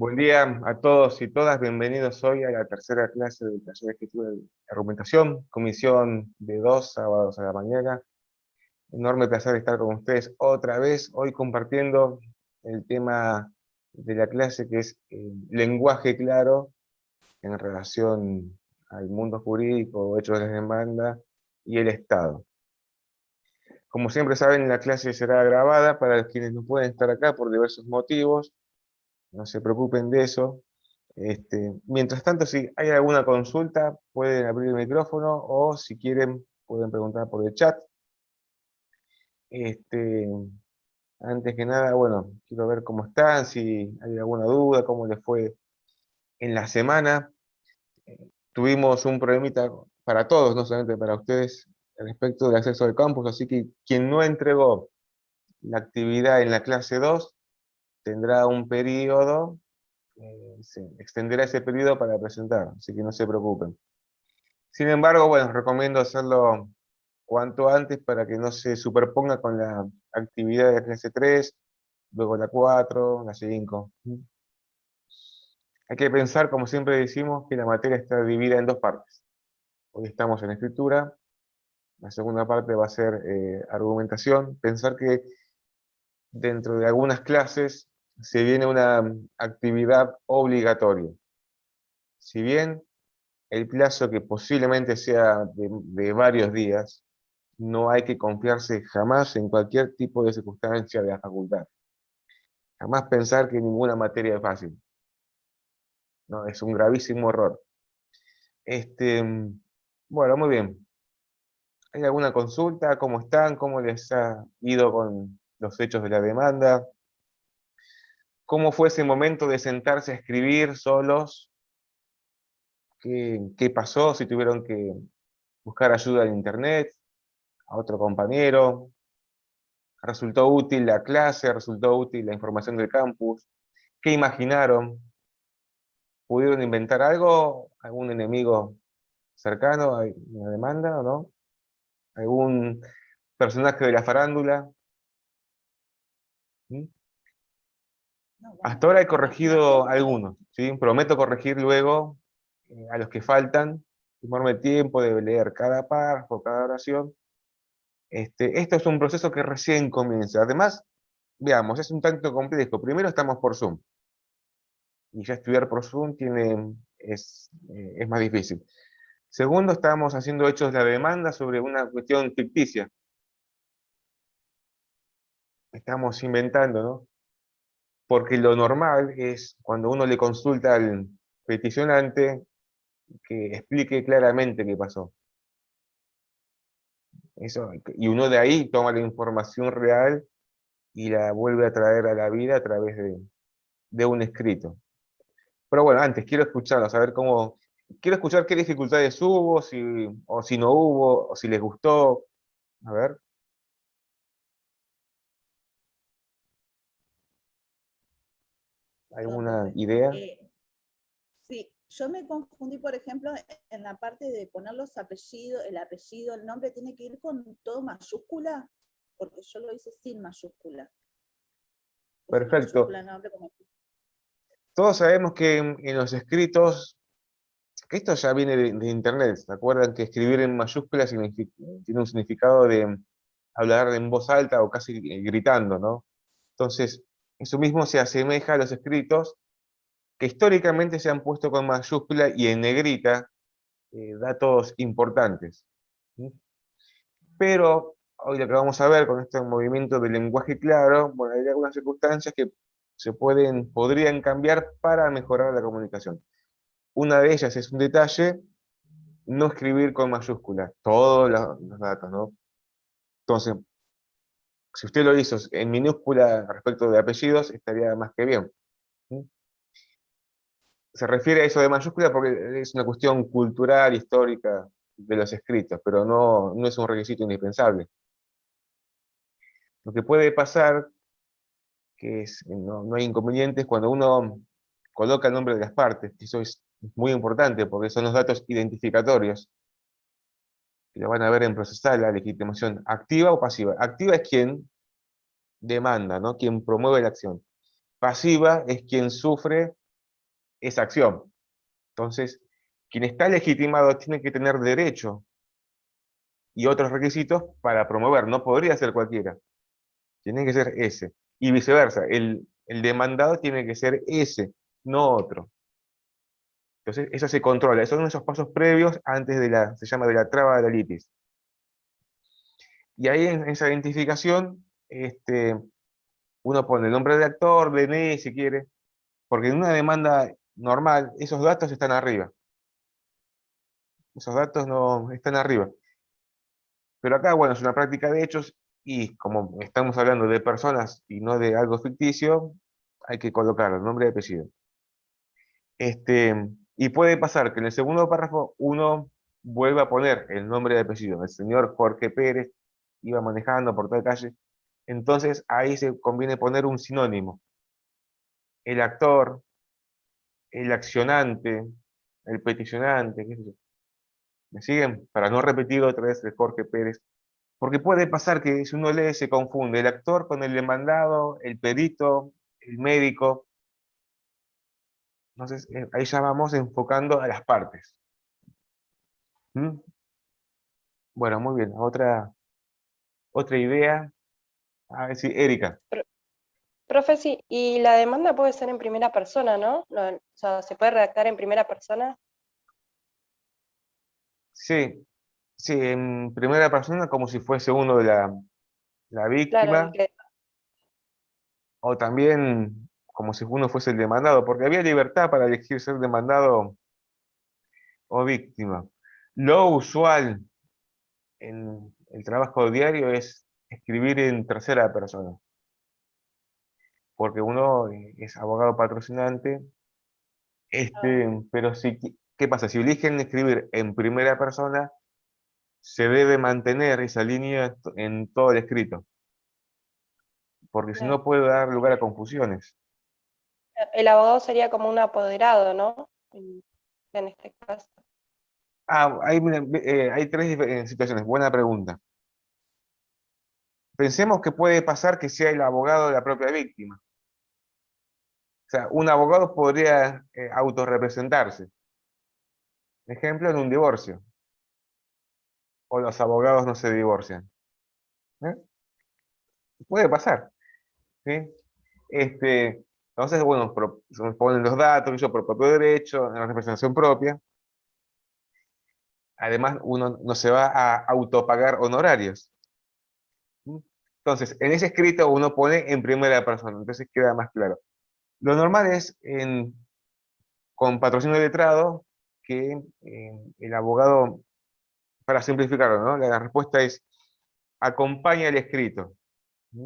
Buen día a todos y todas, bienvenidos hoy a la tercera clase del taller de escritura y argumentación, comisión de 2 sábados a la mañana. Enorme placer estar con ustedes otra vez, hoy compartiendo el tema de la clase que es lenguaje claro en relación al mundo jurídico, hechos de demanda y el Estado. Como siempre saben, la clase será grabada para quienes no pueden estar acá por diversos motivos, no se preocupen de eso. Mientras tanto, si hay alguna consulta, pueden abrir el micrófono o si quieren, pueden preguntar por el chat. Este, Antes que nada, bueno, quiero ver cómo están, si hay alguna duda, cómo les fue en la semana. Tuvimos un problemita para todos, no solamente para ustedes, respecto del acceso al campus, así que quien no entregó la actividad en la clase 2 tendrá un periodo, se extenderá ese periodo para presentar, así que no se preocupen. Sin embargo, bueno, recomiendo hacerlo cuanto antes para que no se superponga con la actividad de la clase 3, luego la 4, la 5. Hay que pensar, como siempre decimos, que la materia está dividida en dos partes. Hoy estamos en escritura, la segunda parte va a ser argumentación. Pensar que dentro de algunas clases se viene una actividad obligatoria. Si bien el plazo que posiblemente sea de varios días, no hay que confiarse jamás en cualquier tipo de circunstancia de la facultad. Jamás pensar que ninguna materia es fácil. No, es un gravísimo error. Este, bueno, muy bien. ¿Hay alguna consulta? ¿Cómo están? ¿Cómo les ha ido con los hechos de la demanda? ¿Cómo fue ese momento de sentarse a escribir solos? ¿Qué pasó? Si tuvieron que buscar ayuda en internet, a otro compañero. ¿Resultó útil la clase? ¿Resultó útil la información del campus? ¿Qué imaginaron? ¿Pudieron inventar algo? ¿Algún enemigo cercano a una demanda o no? ¿Algún personaje de la farándula? ¿Mm? Hasta ahora he corregido algunos, ¿sí? Prometo corregir luego a los que faltan, tomarme tiempo de leer cada párrafo, cada oración. Esto es un proceso que recién comienza. Además, veamos, es un tanto complejo. Primero estamos por Zoom, y ya estudiar por Zoom es más difícil. Segundo, estamos haciendo hechos de la demanda sobre una cuestión ficticia. Estamos inventando, ¿no? Porque lo normal es cuando uno le consulta al peticionante que explique claramente qué pasó. Eso, y uno de ahí toma la información real y la vuelve a traer a la vida a través de un escrito. Pero bueno, antes quiero escucharlos, a ver cómo. Quiero escuchar qué dificultades hubo, o si no hubo, o si les gustó. A ver. Perdón, ¿Alguna profe. idea? Eh, sí, yo me confundí, por ejemplo, en la parte de poner los apellidos, el nombre tiene que ir con todo mayúscula, porque yo lo hice sin mayúscula. O sin Perfecto. mayúscula, nombre como. Todos sabemos que en los escritos, que esto ya viene de internet, ¿se acuerdan que escribir en mayúsculas tiene un significado de hablar en voz alta o casi gritando, ¿no? Entonces, eso mismo se asemeja a los escritos que históricamente se han puesto con mayúscula y en negrita, datos importantes. ¿Sí? Pero hoy lo que vamos a ver con este movimiento del lenguaje claro, bueno, hay algunas circunstancias que podrían cambiar para mejorar la comunicación. Una de ellas es un detalle, no escribir con mayúsculas todos los datos, ¿no? Entonces, si usted lo hizo en minúscula respecto de apellidos, estaría más que bien. ¿Sí? Se refiere a eso de mayúscula porque es una cuestión cultural, histórica de los escritos, pero no es un requisito indispensable. Lo que puede pasar, no hay inconvenientes cuando uno coloca el nombre de las partes, que eso es muy importante porque son los datos identificatorios, que lo van a ver en procesal la legitimación activa o pasiva. Activa es quien demanda, ¿no? Quien promueve la acción. Pasiva es quien sufre esa acción. Entonces, quien está legitimado tiene que tener derecho y otros requisitos para promover, no podría ser cualquiera, tiene que ser ese. Y viceversa, el demandado tiene que ser ese, no otro. Entonces, eso se controla, esos son esos pasos previos antes de se llama de la traba de la litis. Y ahí en esa identificación, uno pone el nombre del actor, DNI si quiere, porque en una demanda normal, esos datos están arriba. Esos datos no están arriba. Pero acá, bueno, es una práctica de hechos y como estamos hablando de personas y no de algo ficticio, hay que colocar el nombre y apellido. Y puede pasar que en el segundo párrafo uno vuelva a poner el nombre y apellido. El señor Jorge Pérez iba manejando por toda calle. Entonces ahí se conviene poner un sinónimo. El actor, el accionante, el peticionante, qué sé yo. ¿Me siguen? Para no repetir otra vez el Jorge Pérez. Porque puede pasar que si uno lee se confunde el actor con el demandado, el perito, el médico. Entonces ahí ya vamos enfocando a las partes. ¿Mm? Bueno, muy bien. Otra idea. A ver si, Erika. Pro- Profe, sí, y la demanda puede ser en primera persona, ¿no? O sea, ¿se puede redactar en primera persona? Sí, sí, en primera persona como si fuese uno de la Claro, víctima, o también como si uno fuese el demandado, porque había libertad para elegir ser demandado o víctima. Lo usual en el trabajo diario es escribir en tercera persona, porque uno es abogado patrocinante, pero si, ¿qué pasa? Si eligen escribir en primera persona, se debe mantener esa línea en todo el escrito, porque si claro. no puede dar lugar a confusiones. El abogado sería como un apoderado, ¿no? En este caso. Hay tres situaciones. Buena pregunta. Pensemos que puede pasar que sea el abogado de la propia víctima. O sea, un abogado podría autorrepresentarse. Ejemplo, en un divorcio. O los abogados no se divorcian. ¿Eh? Puede pasar. ¿Sí? Entonces, bueno, se ponen los datos, yo por propio derecho, en la representación propia. Además, uno no se va a autopagar honorarios. ¿Mm? Entonces, en ese escrito uno pone en primera persona, entonces queda más claro. Lo normal es con patrocinio de letrado que el abogado, para simplificarlo, ¿no? La respuesta es acompaña el escrito. ¿Sí?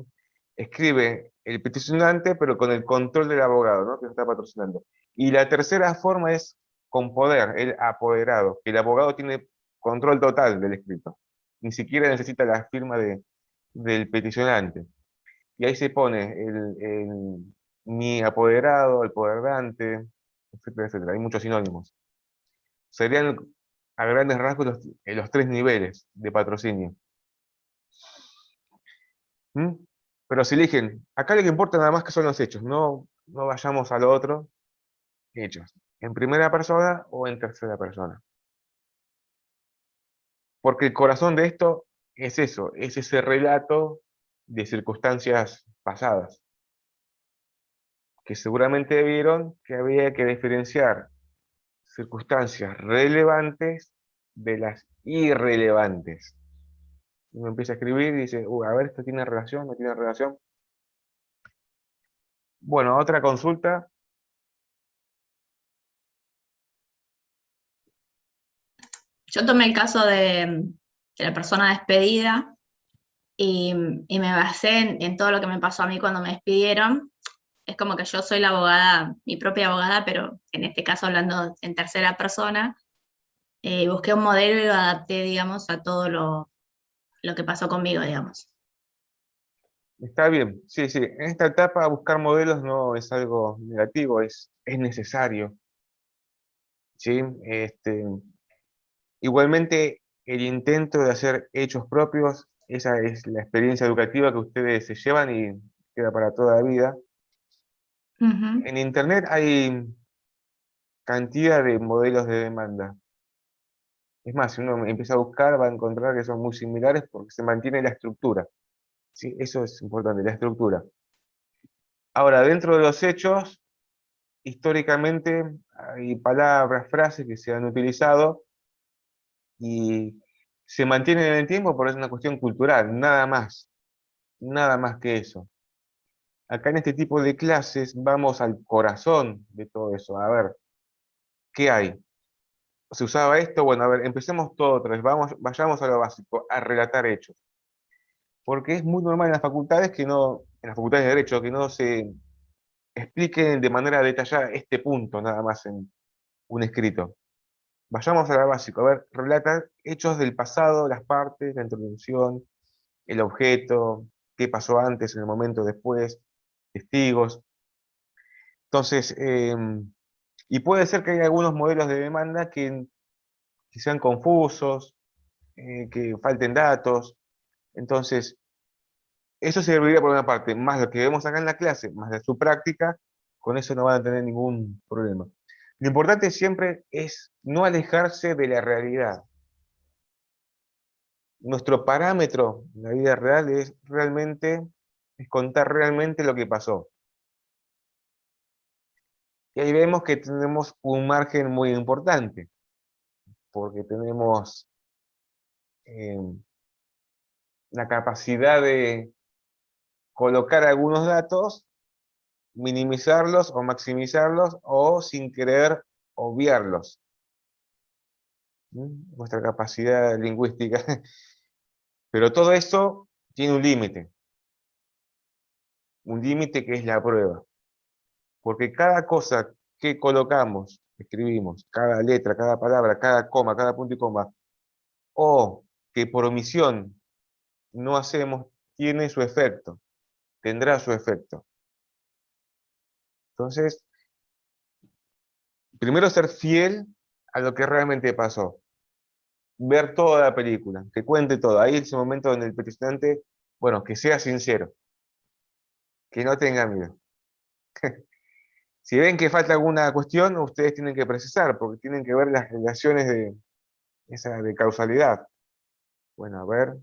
Escribe el peticionante, pero con el control del abogado, ¿no? Que lo está patrocinando. Y la tercera forma es con poder, el apoderado, que el abogado tiene control total del escrito. Ni siquiera necesita la firma del peticionante. Y ahí se pone mi apoderado, el poderante, etcétera, etcétera. Hay muchos sinónimos. Serían a grandes rasgos los tres niveles de patrocinio. ¿Mm? Pero si eligen, acá lo que importa nada más que son los hechos, no vayamos a lo otro, hechos. En primera persona o en tercera persona. Porque el corazón de esto es eso, es ese relato de circunstancias pasadas, que seguramente vieron que había que diferenciar circunstancias relevantes de las irrelevantes. Uno empieza a escribir y dice, a ver, ¿esto tiene relación? ¿No tiene relación? Bueno, otra consulta. Yo tomé el caso de la persona despedida y, y me basé en todo lo que me pasó a mí cuando me despidieron. Es como que yo soy la abogada, mi propia abogada, pero en este caso hablando en tercera persona. Busqué un modelo y lo adapté, digamos, a todo lo que pasó conmigo, digamos. Está bien, sí, sí. En esta etapa buscar modelos no es algo negativo, es necesario. ¿Sí? Igualmente, el intento de hacer hechos propios, esa es la experiencia educativa que ustedes se llevan y queda para toda la vida. Ujú. En internet hay cantidad de modelos de demanda. Es más, si uno empieza a buscar, va a encontrar que son muy similares porque se mantiene la estructura. ¿Sí? Eso es importante, la estructura. Ahora, dentro de los hechos, históricamente hay palabras, frases que se han utilizado y se mantienen en el tiempo porque es una cuestión cultural, nada más que eso. Acá en este tipo de clases vamos al corazón de todo eso, a ver, ¿qué hay? ¿Se usaba esto? Bueno, a ver, empecemos todo otra vez, vayamos a lo básico, a relatar hechos. Porque es muy normal en las facultades en las facultades de Derecho, que no se expliquen de manera detallada este punto nada más en un escrito. Vayamos a lo básico, a ver, relatar hechos del pasado, las partes, la introducción, el objeto, qué pasó antes, en el momento después, testigos. Entonces, y puede ser que haya algunos modelos de demanda que sean confusos, que falten datos. Entonces, eso serviría por una parte, más lo que vemos acá en la clase, más de su práctica, con eso no van a tener ningún problema. Lo importante siempre es no alejarse de la realidad. Nuestro parámetro en la vida real es contar realmente lo que pasó. Y ahí vemos que tenemos un margen muy importante, porque tenemos eh, la capacidad de colocar algunos datos, minimizarlos o maximizarlos, o sin querer obviarlos. Nuestra capacidad lingüística. Pero todo eso tiene un límite que es la prueba. Porque cada cosa que colocamos, escribimos, cada letra, cada palabra, cada coma, cada punto y coma, o que por omisión no hacemos, tiene su efecto, tendrá su efecto. Entonces, primero ser fiel a lo que realmente pasó. Ver toda la película, que cuente todo. Ahí es el momento donde el peticionante, bueno, que sea sincero, que no tenga miedo. Si ven que falta alguna cuestión, ustedes tienen que precisar, porque tienen que ver las relaciones de causalidad. Bueno, a ver,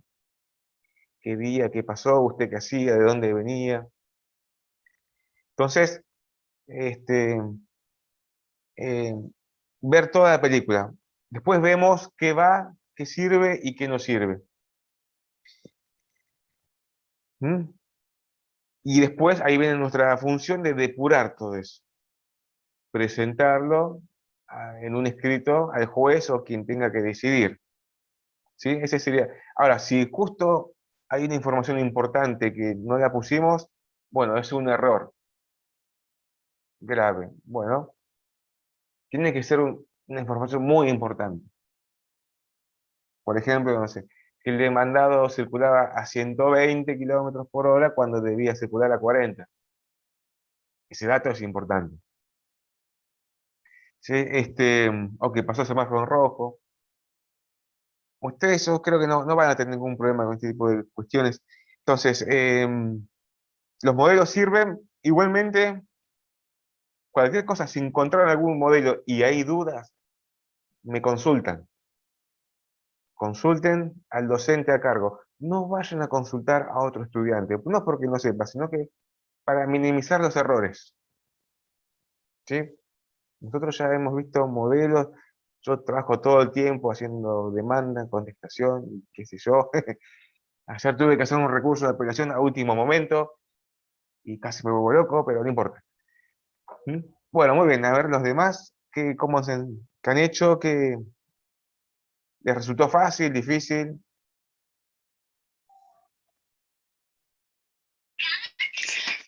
qué día, qué pasó, usted qué hacía, de dónde venía. Entonces, este, eh, ver toda la película. Después vemos qué va, qué sirve y qué no sirve. ¿Mm? Y después ahí viene nuestra función de depurar todo eso. Presentarlo en un escrito al juez o quien tenga que decidir. ¿Sí? Ese sería. Ahora, si justo hay una información importante que no la pusimos, bueno, es un error grave. Bueno, tiene que ser una información muy importante. Por ejemplo, no sé, que el demandado circulaba a 120 kilómetros por hora cuando debía circular a 40. Ese dato es importante. ¿Sí? O que pasó semáforo en rojo. Ustedes yo creo que no van a tener ningún problema con este tipo de cuestiones. Entonces, los modelos sirven. Igualmente, cualquier cosa, si encontraron algún modelo y hay dudas, me consultan. Consulten al docente a cargo. No vayan a consultar a otro estudiante. No porque no sepa, sino que para minimizar los errores. ¿Sí? Nosotros ya hemos visto modelos. Yo trabajo todo el tiempo haciendo demanda, contestación, y qué sé yo. Ayer tuve que hacer un recurso de apelación a último momento y casi me vuelvo loco, pero no importa. ¿Mm? Bueno, muy bien. A ver los demás, qué han hecho, qué les resultó fácil, difícil.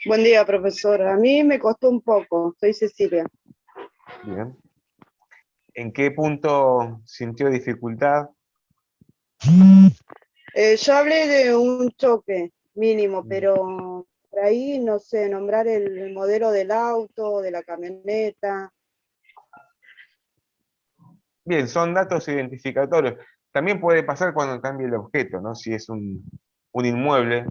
Buen día, profesora. A mí me costó un poco. Soy Cecilia. Bien. ¿En qué punto sintió dificultad? Yo hablé de un choque mínimo, pero por ahí, no sé, nombrar el modelo del auto, de la camioneta. Bien, son datos identificatorios. También puede pasar cuando cambie el objeto, ¿no? Si es un inmueble,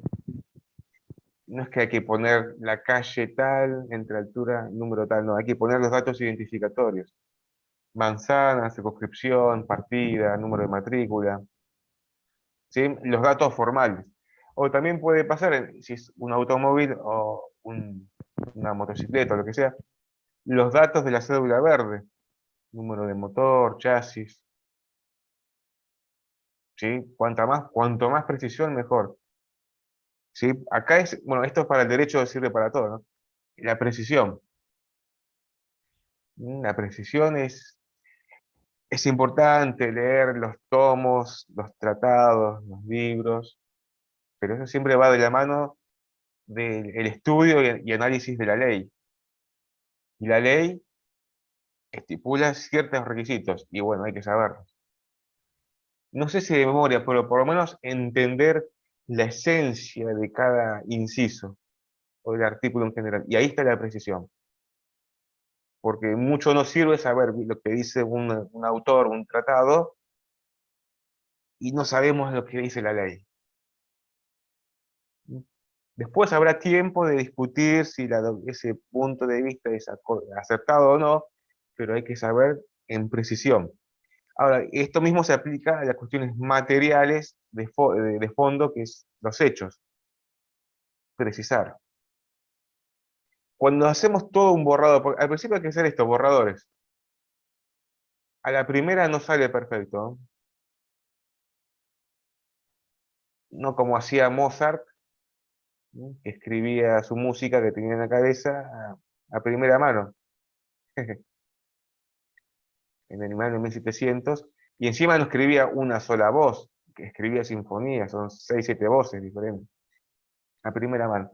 no es que hay que poner la calle tal, entre altura, número tal, no, hay que poner los datos identificatorios. Manzana, circunscripción, partida, número de matrícula, ¿sí? Los datos formales. O también puede pasar, si es un automóvil o una motocicleta o lo que sea, los datos de la cédula verde, número de motor, chasis, ¿sí? Cuanto más precisión, mejor. ¿Sí? Acá es, bueno, esto es para el derecho, sirve para todo, ¿no? La precisión. La precisión es importante leer los tomos, los tratados, los libros, pero eso siempre va de la mano del estudio y análisis de la ley. Y la ley estipula ciertos requisitos, y bueno, hay que saberlos. No sé si de memoria, pero por lo menos entender la esencia de cada inciso o del artículo en general. Y ahí está la precisión. Porque mucho no sirve saber lo que dice un autor, un tratado, y no sabemos lo que dice la ley. Después habrá tiempo de discutir si ese punto de vista es acertado o no, pero hay que saber en precisión. Ahora, esto mismo se aplica a las cuestiones materiales de fondo, que es los hechos. Precisar. Cuando hacemos todo un borrado, al principio hay que hacer esto, borradores. A la primera no sale perfecto, no como hacía Mozart, ¿no? Que escribía su música que tenía en la cabeza a primera mano, en el año 1700, y encima no escribía una sola voz, que escribía sinfonías, son 6, 7 voces diferentes, a primera mano.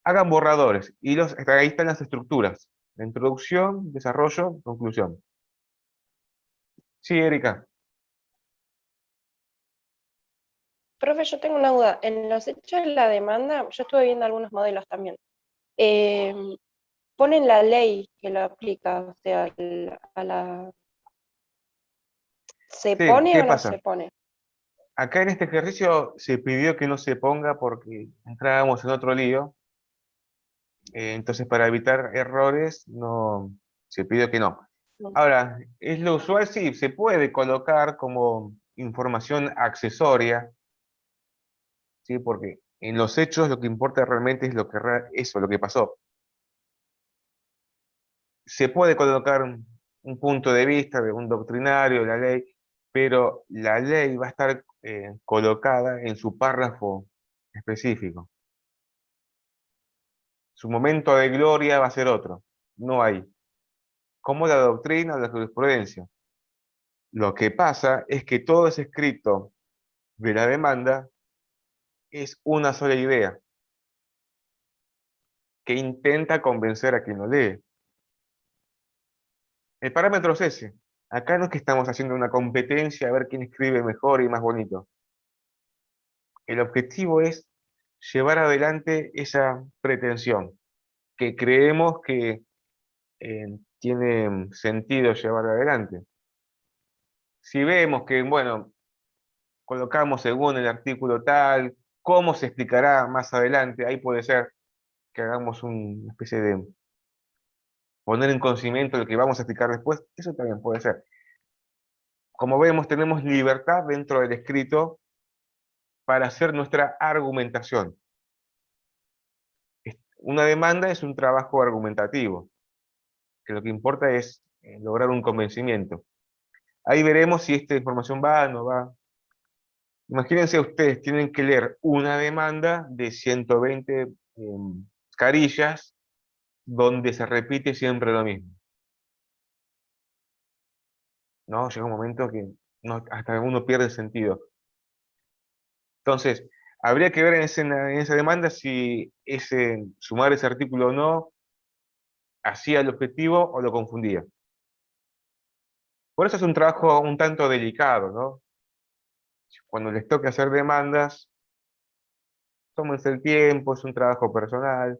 Hagan borradores, y ahí están las estructuras, la introducción, desarrollo, conclusión. Sí, Erika. Profe, yo tengo una duda. En los hechos de la demanda, yo estuve viendo algunos modelos también. Eh, Ponen la ley que lo aplica, o sea, ¿se Sí, pone ¿qué o no se pasa? pone? Acá en este ejercicio se pidió que no se ponga porque entrábamos en otro lío. Entonces, para evitar errores, no, se pidió que no. No. Ahora, ¿es lo usual? Sí, se puede colocar como información accesoria, ¿sí? Porque en los hechos lo que importa realmente es lo que pasó. Se puede colocar un punto de vista de un doctrinario de la ley, pero la ley va a estar colocada en su párrafo específico. Su momento de gloria va a ser otro, no hay. Como la doctrina o la jurisprudencia. Lo que pasa es que todo ese escrito de la demanda es una sola idea que intenta convencer a quien lo lee. El parámetro es ese. Acá no es que estamos haciendo una competencia a ver quién escribe mejor y más bonito. El objetivo es llevar adelante esa pretensión que creemos que tiene sentido llevar adelante. Si vemos que, bueno, colocamos según el artículo tal, cómo se explicará más adelante, ahí puede ser que hagamos una especie de poner en conocimiento lo que vamos a explicar después, eso también puede ser. Como vemos, tenemos libertad dentro del escrito para hacer nuestra argumentación. Una demanda es un trabajo argumentativo, que lo que importa es lograr un convencimiento. Ahí veremos si esta información va o no va. Imagínense ustedes, tienen que leer una demanda de 120 carillas donde se repite siempre lo mismo, ¿no? Llega un momento que hasta uno pierde el sentido. Entonces, habría que ver en esa demanda si sumar ese artículo o no hacía el objetivo o lo confundía. Por eso es un trabajo un tanto delicado, ¿no? Cuando les toque hacer demandas, tómense el tiempo, es un trabajo personal,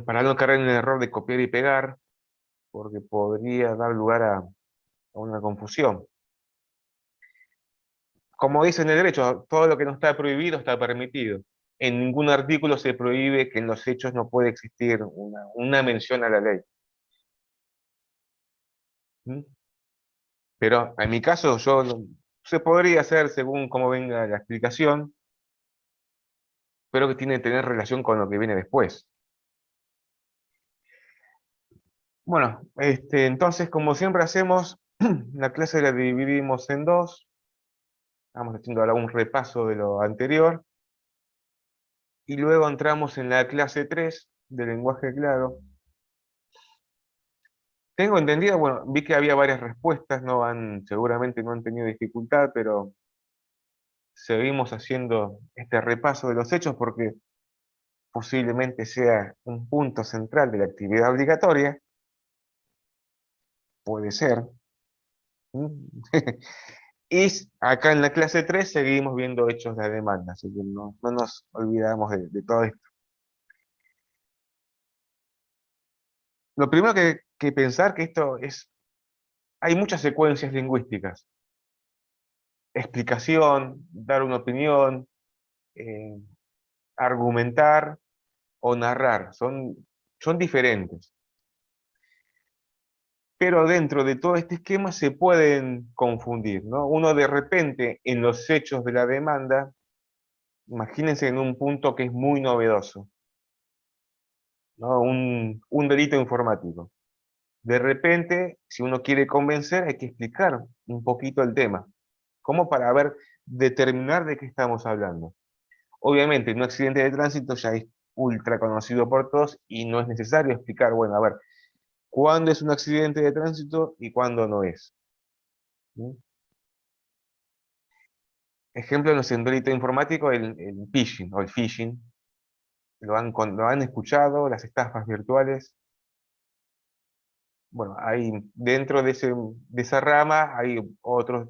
para no caer en el error de copiar y pegar, porque podría dar lugar a una confusión. Como dice en el derecho, todo lo que no está prohibido está permitido. en ningún artículo se prohíbe que en los hechos no puede existir una mención a la ley. ¿Mm? Pero en mi caso, se podría hacer según cómo venga la explicación, pero que tiene que tener relación con lo que viene después. Bueno, entonces, como siempre hacemos, la clase la dividimos en dos. Vamos haciendo ahora un repaso de lo anterior. Y luego entramos en la clase 3 de lenguaje claro. Tengo entendido, bueno, vi que había varias respuestas, seguramente no han tenido dificultad, pero seguimos haciendo este repaso de los hechos porque posiblemente sea un punto central de la actividad obligatoria. Puede ser. ¿Mm? Y acá en la clase 3 seguimos viendo hechos de demanda, así que no nos olvidamos de todo esto. Lo primero que pensar que hay muchas secuencias lingüísticas. Explicación, dar una opinión, eh, argumentar o narrar, son diferentes. Pero dentro de todo este esquema se pueden confundir, ¿no? Uno de repente en los hechos de la demanda, imagínense en un punto que es muy novedoso, ¿no? Un delito informático. De repente, si uno quiere convencer, hay que explicar un poquito el tema, como para determinar de qué estamos hablando. Obviamente, un accidente de tránsito ya es ultra conocido por todos y no es necesario explicar, bueno, a ver, cuándo es un accidente de tránsito y cuándo no es. ¿Sí? Ejemplo, en el delito informático, el phishing o el phishing. Lo han escuchado, las estafas virtuales. Bueno, dentro de esa rama hay otros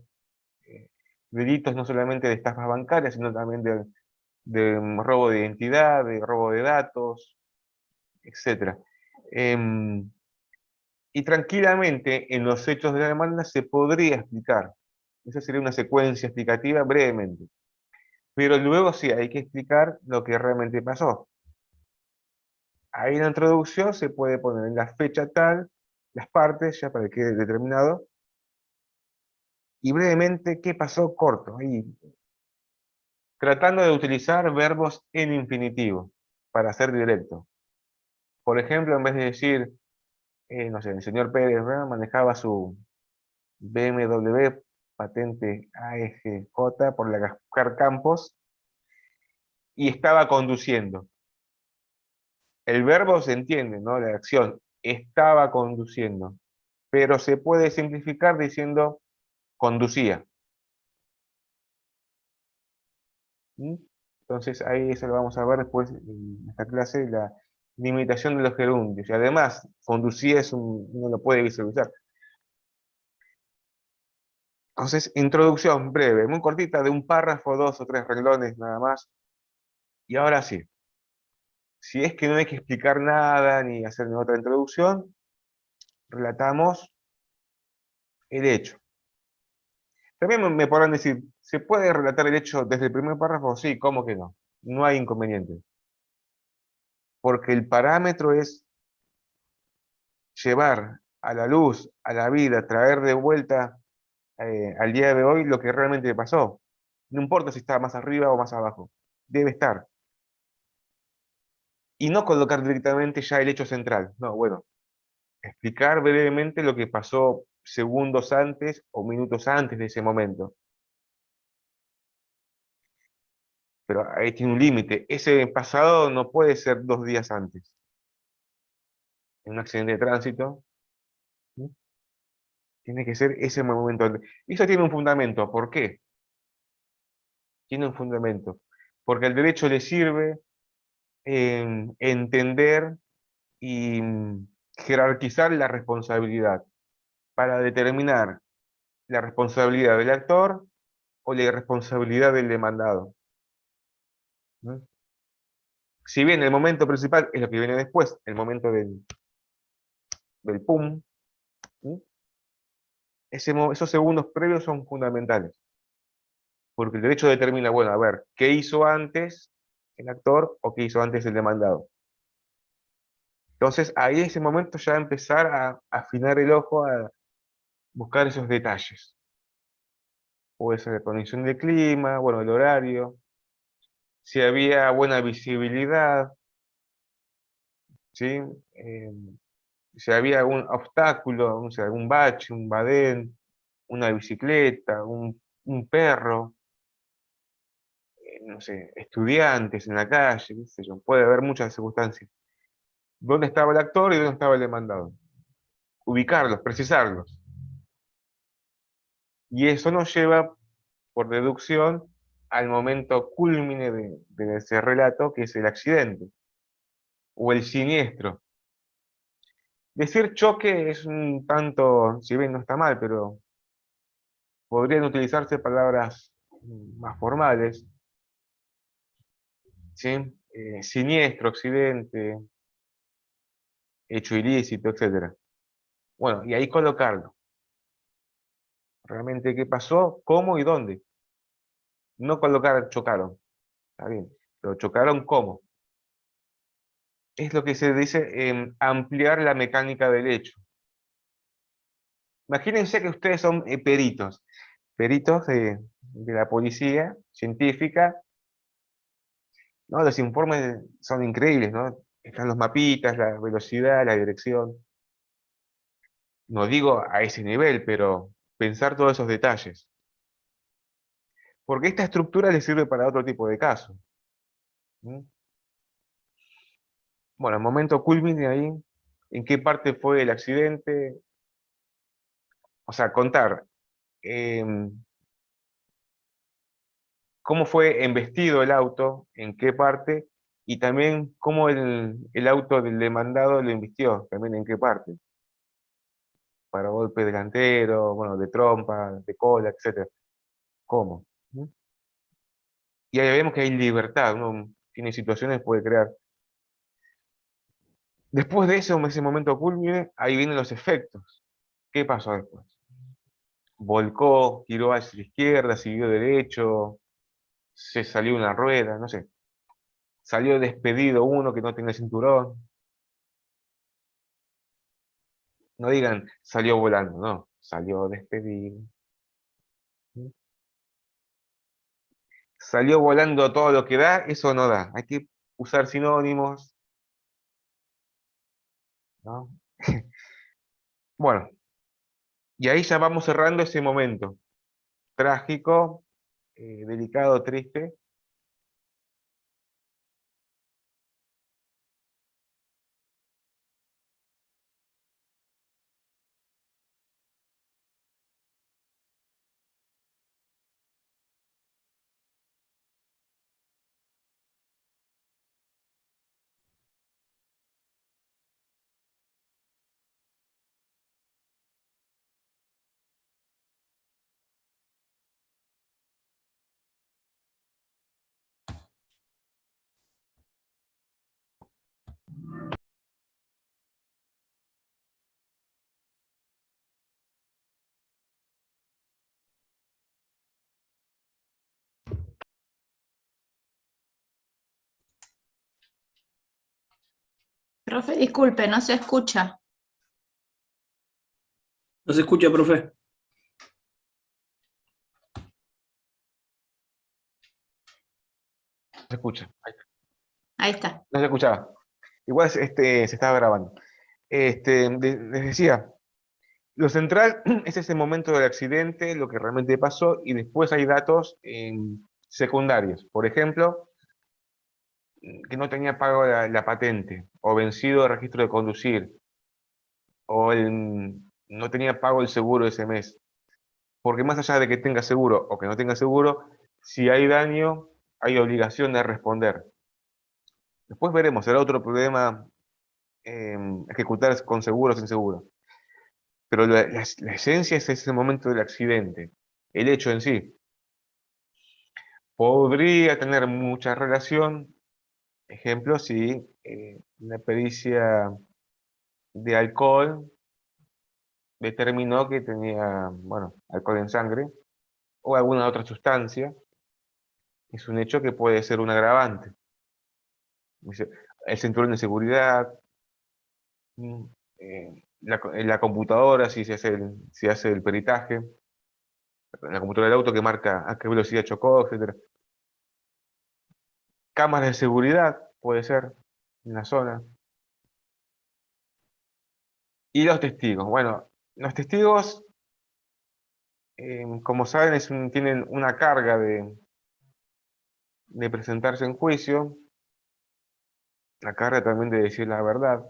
delitos, no solamente de estafas bancarias, sino también de robo de identidad, de robo de datos, etc. Y tranquilamente en los hechos de la demanda se podría explicar. Esa sería una secuencia explicativa brevemente. Pero luego sí hay que explicar lo que realmente pasó. Ahí en la introducción se puede poner en la fecha tal, las partes, ya para que quede determinado, y brevemente qué pasó corto, ahí, tratando de utilizar verbos en infinitivo, para ser directo. Por ejemplo, en vez de decir, no sé, el señor Pérez, ¿verdad?, manejaba su BMW patente AEGJ por la Gaspar Campos y estaba conduciendo. El verbo se entiende, ¿no? La acción, estaba conduciendo, pero se puede simplificar diciendo conducía. ¿Mm? Entonces ahí eso lo vamos a ver después en esta clase, la limitación de los gerundios. Y además, conducía uno lo puede visualizar. Entonces, introducción breve, muy cortita, de un párrafo, 2 o 3 renglones nada más. Y ahora sí, si es que no hay que explicar nada ni hacer otra introducción, relatamos el hecho. También me podrán decir, ¿se puede relatar el hecho desde el primer párrafo? Sí, ¿cómo que no? No hay inconveniente. Porque el parámetro es llevar a la luz, a la vida, traer de vuelta al día de hoy lo que realmente pasó. No importa si está más arriba o más abajo, debe estar. Y no colocar directamente ya el hecho central. No, bueno, explicar brevemente lo que pasó segundos antes o minutos antes de ese momento. Pero ahí tiene un límite. Ese pasado no puede ser 2 días antes. En un accidente de tránsito, ¿sí?, tiene que ser ese momento. Y eso tiene un fundamento. ¿Por qué? Tiene un fundamento. Porque el derecho le sirve entender y jerarquizar la responsabilidad para determinar la responsabilidad del actor o la responsabilidad del demandado. ¿No? Si bien el momento principal es lo que viene después, el momento del pum, ¿sí?, esos segundos previos son fundamentales. Porque el derecho determina, bueno, a ver, ¿qué hizo antes el actor o qué hizo antes el demandado. Entonces, ahí en ese momento ya empezar a afinar el ojo, a buscar esos detalles. Puede ser la condición del clima, bueno, el horario, si había buena visibilidad, ¿sí? Si había algún obstáculo, no sé, algún bache, un badén, una bicicleta, un perro, no sé, estudiantes en la calle, qué sé yo, puede haber muchas circunstancias. ¿Dónde estaba el actor y dónde estaba el demandado? Ubicarlos, precisarlos. Y eso nos lleva, por deducción, al momento cúlmine de ese relato, que es el accidente o el siniestro. Decir choque es un tanto, si bien no está mal, pero podrían utilizarse palabras más formales, ¿sí? Siniestro, accidente, hecho ilícito, etcétera. Bueno, y ahí colocarlo. Realmente qué pasó, cómo y dónde. No colocar chocaron, está bien, pero chocaron cómo. Es lo que se dice ampliar la mecánica del hecho. Imagínense que ustedes son peritos, peritos de la policía científica, ¿no? Los informes son increíbles, ¿no? Están los mapitas, la velocidad, la dirección. No digo a ese nivel, pero pensar todos esos detalles. Porque esta estructura le sirve para otro tipo de casos. ¿Mm? Bueno, el momento culmine ahí, en qué parte fue el accidente, o sea, contar cómo fue embestido el auto, en qué parte, y también cómo el auto del demandado lo embistió, también en qué parte. Para golpe delantero, bueno, de trompa, de cola, etcétera. ¿Cómo? ¿Mm? Y ahí vemos que hay libertad, uno tiene situaciones, puede crear. Después de eso, ese momento culmine, ahí vienen los efectos. ¿Qué pasó después? Volcó, giró hacia la izquierda, siguió derecho, se salió una rueda, no sé. Salió despedido uno que no tenía cinturón. No digan salió volando, no, salió despedido. Salió volando todo lo que da, eso no da. Hay que usar sinónimos, ¿no? Bueno, y ahí ya vamos cerrando ese momento trágico, delicado, triste. Profe, disculpe, no se escucha. No se escucha, profe. No se escucha, Ahí está. no se escuchaba. Igual se estaba grabando. Les decía, lo central es ese momento del accidente, lo que realmente pasó, y después hay datos secundarios. Por ejemplo, que no tenía pago la patente, o vencido el registro de conducir, o no tenía pago el seguro ese mes. Porque más allá de que tenga seguro o que no tenga seguro, si hay daño, hay obligación de responder. Después veremos, será otro problema ejecutar con seguro o sin seguro. Pero la esencia es ese momento del accidente, el hecho en sí. Podría tener mucha relación, ejemplo, si la pericia de alcohol determinó que tenía, bueno, alcohol en sangre o alguna otra sustancia, es un hecho que puede ser un agravante. Dice, el cinturón de seguridad, mm, la computadora, si se hace el peritaje, la computadora del auto que marca a qué velocidad chocó, etcétera. Cámaras de seguridad, puede ser, en la zona. Y los testigos. Bueno, los testigos, como saben, tienen una carga de presentarse en juicio, la carga también de decir la verdad.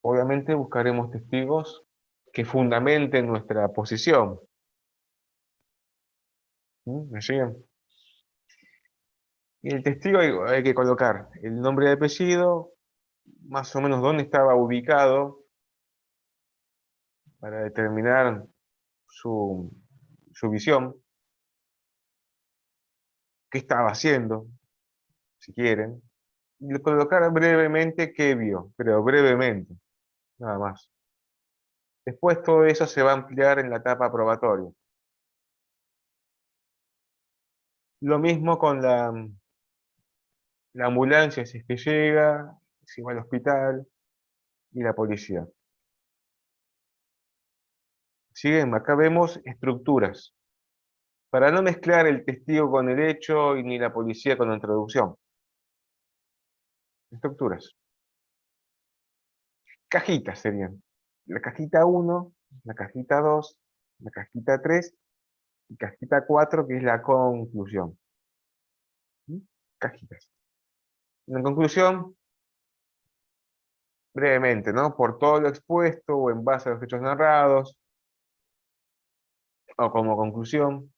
Obviamente buscaremos testigos que fundamenten nuestra posición. ¿Me siguen? Y el testigo hay que colocar el nombre y apellido, más o menos dónde estaba ubicado, para determinar su, su visión, qué estaba haciendo, si quieren, y colocar brevemente qué vio, pero brevemente, nada más. Después todo eso se va a ampliar en la etapa probatoria. Lo mismo con la ambulancia, si es que llega, si va al hospital, y la policía. Siguen, acá vemos estructuras, para no mezclar el testigo con el hecho y ni la policía con la introducción. Estructuras. Cajitas serían. La cajita 1, la cajita 2, la cajita 3 y cajita 4, que es la conclusión. ¿Mm? Cajitas. En conclusión, brevemente, ¿no? Por todo lo expuesto o en base a los hechos narrados, o como conclusión,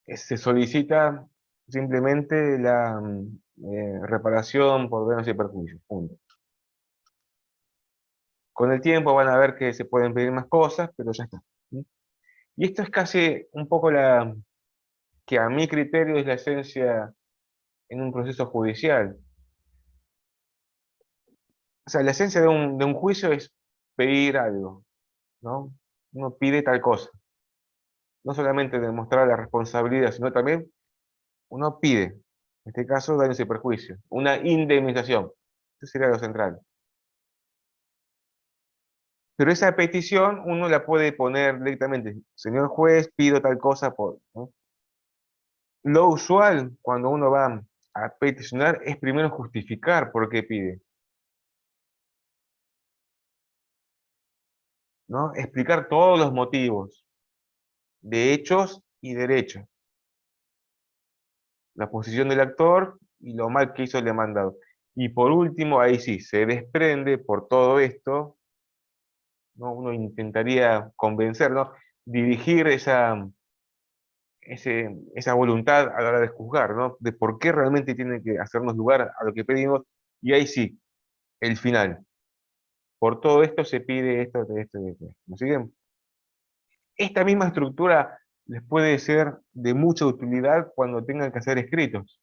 se solicita simplemente la reparación por daños y perjuicios. Punto. Con el tiempo van a ver que se pueden pedir más cosas, pero ya está. ¿Sí? Y esto es casi un poco que a mi criterio es la esencia en un proceso judicial. O sea, la esencia de un juicio es pedir algo, ¿no? Uno pide tal cosa. No solamente demostrar la responsabilidad, sino también uno pide, en este caso, daños y perjuicios, una indemnización. Eso sería lo central. Pero esa petición uno la puede poner directamente, señor juez, pido tal cosa por, ¿no? Lo usual cuando uno va a peticionar es primero justificar por qué pide, ¿no? Explicar todos los motivos de hechos y derechos, la posición del actor y lo mal que hizo el demandado. Y por último, ahí sí, se desprende por todo esto, ¿no? Uno intentaría convencer, ¿no? Dirigir esa voluntad a la hora de juzgar, ¿no? De por qué realmente tiene que hacernos lugar a lo que pedimos, y ahí sí, el final. Por todo esto se pide esto, esto, esto. ¿Me siguen? Esta misma estructura les puede ser de mucha utilidad cuando tengan que hacer escritos,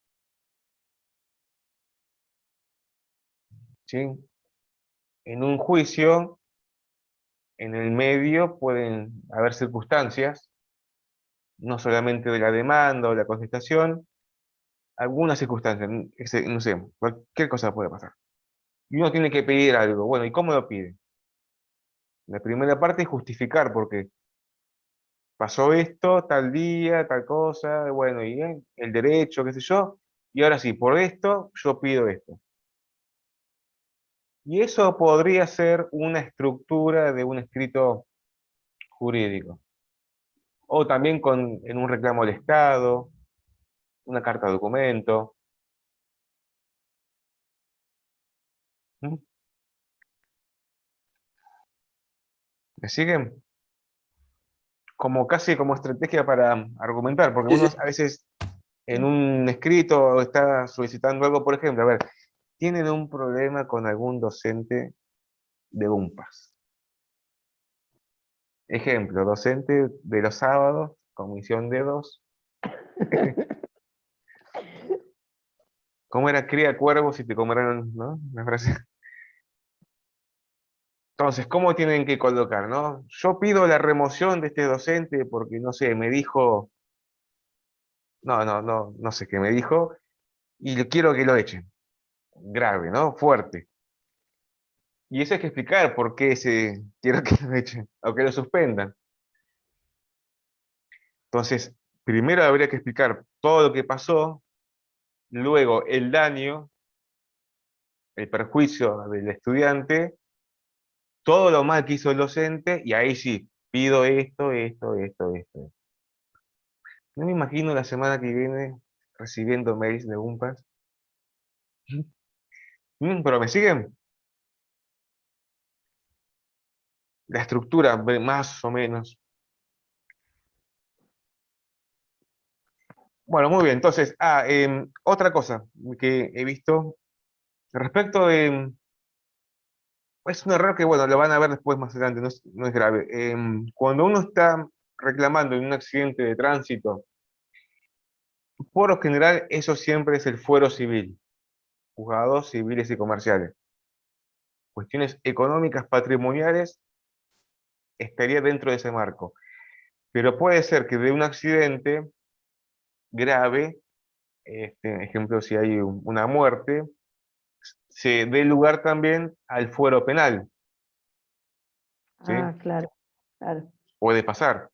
¿sí? En un juicio, en el medio pueden haber circunstancias, no solamente de la demanda o la contestación, algunas circunstancias, no sé, cualquier cosa puede pasar. Y uno tiene que pedir algo. Bueno, ¿y cómo lo pide? La primera parte es justificar, porque pasó esto, tal día, tal cosa, bueno, y el derecho, qué sé yo, y ahora sí, por esto yo pido esto. Y eso podría ser una estructura de un escrito jurídico. O también en un reclamo al Estado, una carta de documento. ¿Mm? ¿Me siguen? Como casi como estrategia para argumentar, porque Sí, uno sí. a veces en un escrito está solicitando algo, por ejemplo, a ver, tienen un problema con algún docente de UMPAS. Ejemplo, docente de los sábados, comisión de dos. ¿Cómo era? Cría cuervos y te comerán, ¿no? La frase. Entonces, ¿cómo tienen que colocar, no? Yo pido la remoción de este docente porque, no sé, me dijo, no sé qué me dijo, y quiero que lo echen. Grave, ¿no? Fuerte. Y eso hay que explicar por qué quiero que lo echen o que lo suspendan. Entonces, primero habría que explicar todo lo que pasó, luego el daño, el perjuicio del estudiante, todo lo mal que hizo el docente, y ahí sí, pido esto. No me imagino la semana que viene recibiendo mails de UNPAS. Pero me siguen. La estructura, más o menos. Bueno, muy bien. Entonces, otra cosa que he visto respecto de... Es un error que, bueno, lo van a ver después más adelante, no es grave. Cuando uno está reclamando en un accidente de tránsito, por lo general, eso siempre es el fuero civil, juzgados civiles y comerciales. Cuestiones económicas, patrimoniales, estaría dentro de ese marco. Pero puede ser que de un accidente grave, ejemplo, si hay una muerte, se dé lugar también al fuero penal, ¿sí? Ah, claro, claro. Puede pasar.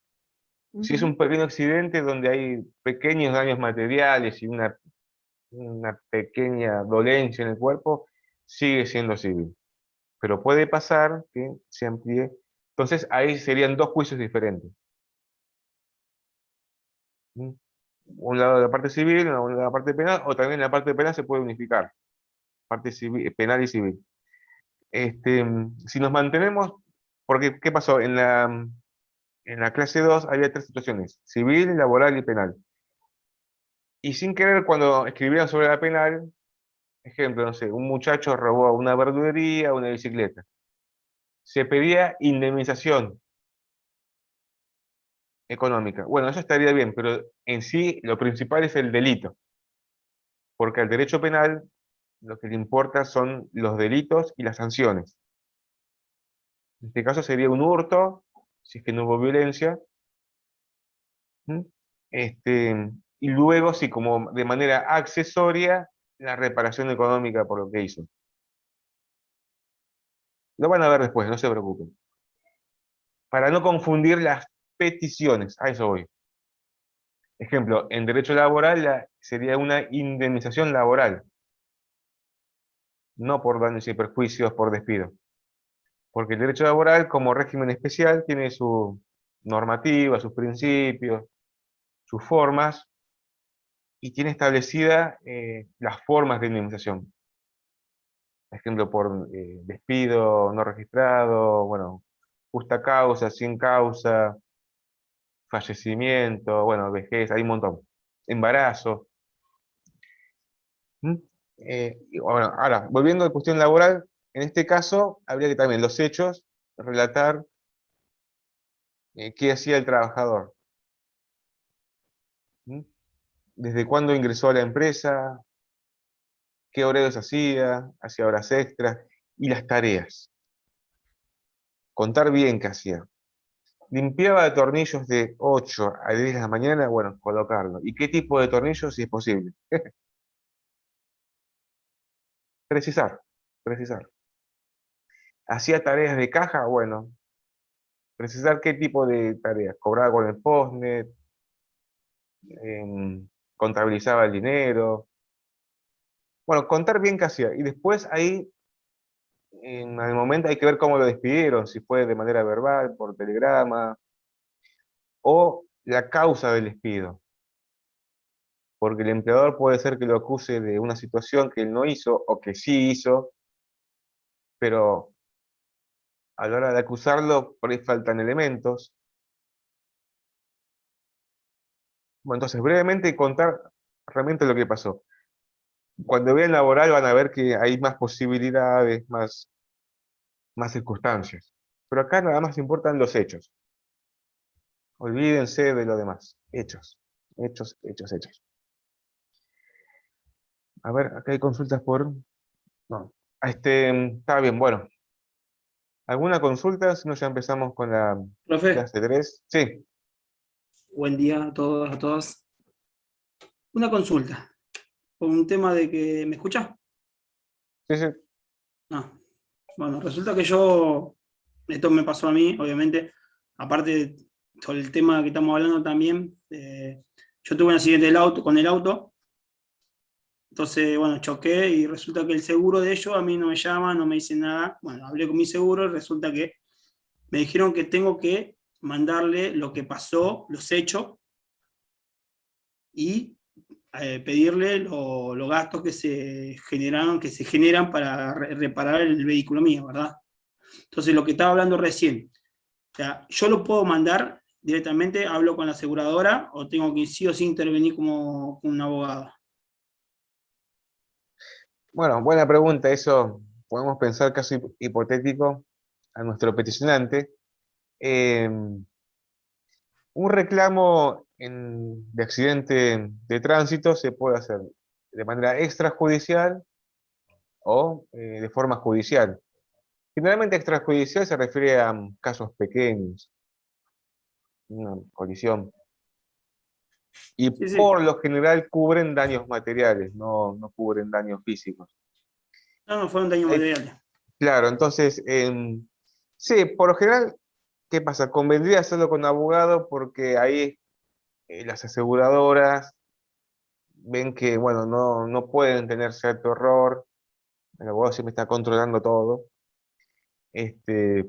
Si es Ujú. un pequeño accidente donde hay pequeños daños materiales y una pequeña dolencia en el cuerpo, sigue siendo civil. Pero puede pasar que se amplíe. Entonces ahí serían dos juicios diferentes. ¿Mm? Un lado de la parte civil, un lado de la parte penal, o también la parte penal se puede unificar, parte civil, penal y civil. Si nos mantenemos, porque ¿qué pasó? En la clase 2 había tres situaciones: civil, laboral y penal. Y sin querer, cuando escribían sobre la penal, ejemplo, no sé, un muchacho robó una verdulería, una bicicleta. Se pedía indemnización económica. Bueno, eso estaría bien, pero en sí lo principal es el delito, porque al derecho penal lo que le importa son los delitos y las sanciones. En este caso sería un hurto, si es que no hubo violencia. ¿Mm? Y luego, sí, como de manera accesoria, la reparación económica por lo que hizo. Lo van a ver después, no se preocupen. Para no confundir las peticiones, a eso voy. Ejemplo, en derecho laboral sería una indemnización laboral, no por daños y perjuicios por despido. Porque el derecho laboral, como régimen especial, tiene su normativa, sus principios, sus formas, y tiene establecida las formas de indemnización. Por ejemplo, por despido no registrado, bueno, justa causa, sin causa, fallecimiento, bueno, vejez, hay un montón. Embarazo. ¿Mm? Y bueno, ahora, volviendo a la cuestión laboral, en este caso habría que también los hechos relatar qué hacía el trabajador. ¿Mm? ¿Desde cuándo ingresó a la empresa? ¿Qué horarios hacía horas extras? Y las tareas. Contar bien qué hacía. Limpiaba tornillos de 8 a 10 de la mañana, bueno, colocarlo. ¿Y qué tipo de tornillos, si es posible? Precisar, precisar. ¿Hacía tareas de caja? Bueno, precisar qué tipo de tareas. Cobraba con el postnet, contabilizaba el dinero. Bueno, contar bien qué hacía. Y después ahí, en el momento hay que ver cómo lo despidieron, si fue de manera verbal, por telegrama, o la causa del despido. Porque el empleador puede ser que lo acuse de una situación que él no hizo, o que sí hizo, pero a la hora de acusarlo, por ahí faltan elementos. Bueno, entonces, brevemente contar realmente lo que pasó. Cuando vean laboral van a ver que hay más posibilidades, más circunstancias. Pero acá nada más importan los hechos. Olvídense de lo demás. Hechos. Hechos, hechos, hechos. A ver, acá hay consultas por... No. Está bien, bueno. ¿Alguna consulta? Si no, ya empezamos con la Profe, clase 3. Sí. buen día a todos, a todas. Una consulta. por un tema de que... ¿Me escucha? Sí, sí. Ah, bueno, resulta que yo, esto me pasó a mí, obviamente, aparte sobre el tema que estamos hablando también, yo tuve un accidente con el auto, entonces, bueno, choqué y resulta que el seguro de ellos a mí no me llama, no me dice nada. Bueno, hablé con mi seguro y resulta que me dijeron que tengo que mandarle lo que pasó, los hechos, y pedirle los gastos que se generaron, que se generan para reparar el vehículo mío, ¿verdad? Entonces, lo que estaba hablando recién, o sea, yo lo puedo mandar directamente, hablo con la aseguradora, o tengo que sí o sí intervenir como un abogado. Bueno, buena pregunta. Eso podemos pensar caso hipotético a nuestro peticionante. Eh, un reclamo de accidente de tránsito se puede hacer de manera extrajudicial o de forma judicial. Generalmente extrajudicial se refiere a casos pequeños, una colisión. Y Sí, sí. por lo general cubren daños materiales, no cubren daños físicos. No, no fueron daños Eh, materiales. claro, entonces, sí, por lo general, ¿qué pasa? Convendría hacerlo con abogado porque ahí las aseguradoras ven que, bueno, no pueden tener cierto error, el abogado siempre está controlando todo, este,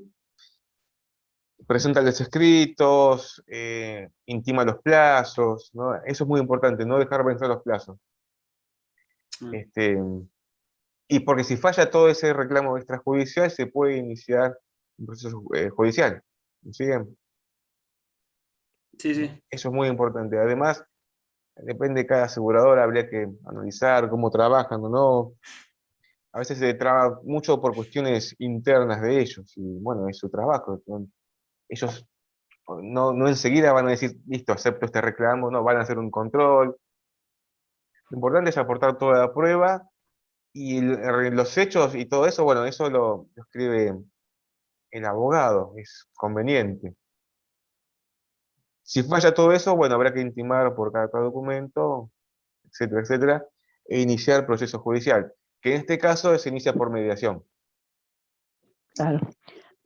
presenta los escritos, intima los plazos, ¿no? Eso es muy importante, no dejar vencer los plazos. Mm. Este, y porque si falla todo ese reclamo extrajudicial, se puede iniciar un proceso judicial. ¿Me siguen? Sí, sí. Eso es muy importante. Además, depende de cada aseguradora, habría que analizar cómo trabajan o no. A veces se traba mucho por cuestiones internas de ellos, y bueno, es su trabajo. Ellos no enseguida van a decir, listo, acepto este reclamo, no, van a hacer un control. Lo importante es aportar toda la prueba y los hechos y todo eso, bueno, eso lo escribe el abogado, es conveniente. Si falla todo eso, bueno, habrá que intimar por cada documento, etcétera, etcétera, e iniciar proceso judicial, que en este caso se inicia por mediación. Claro.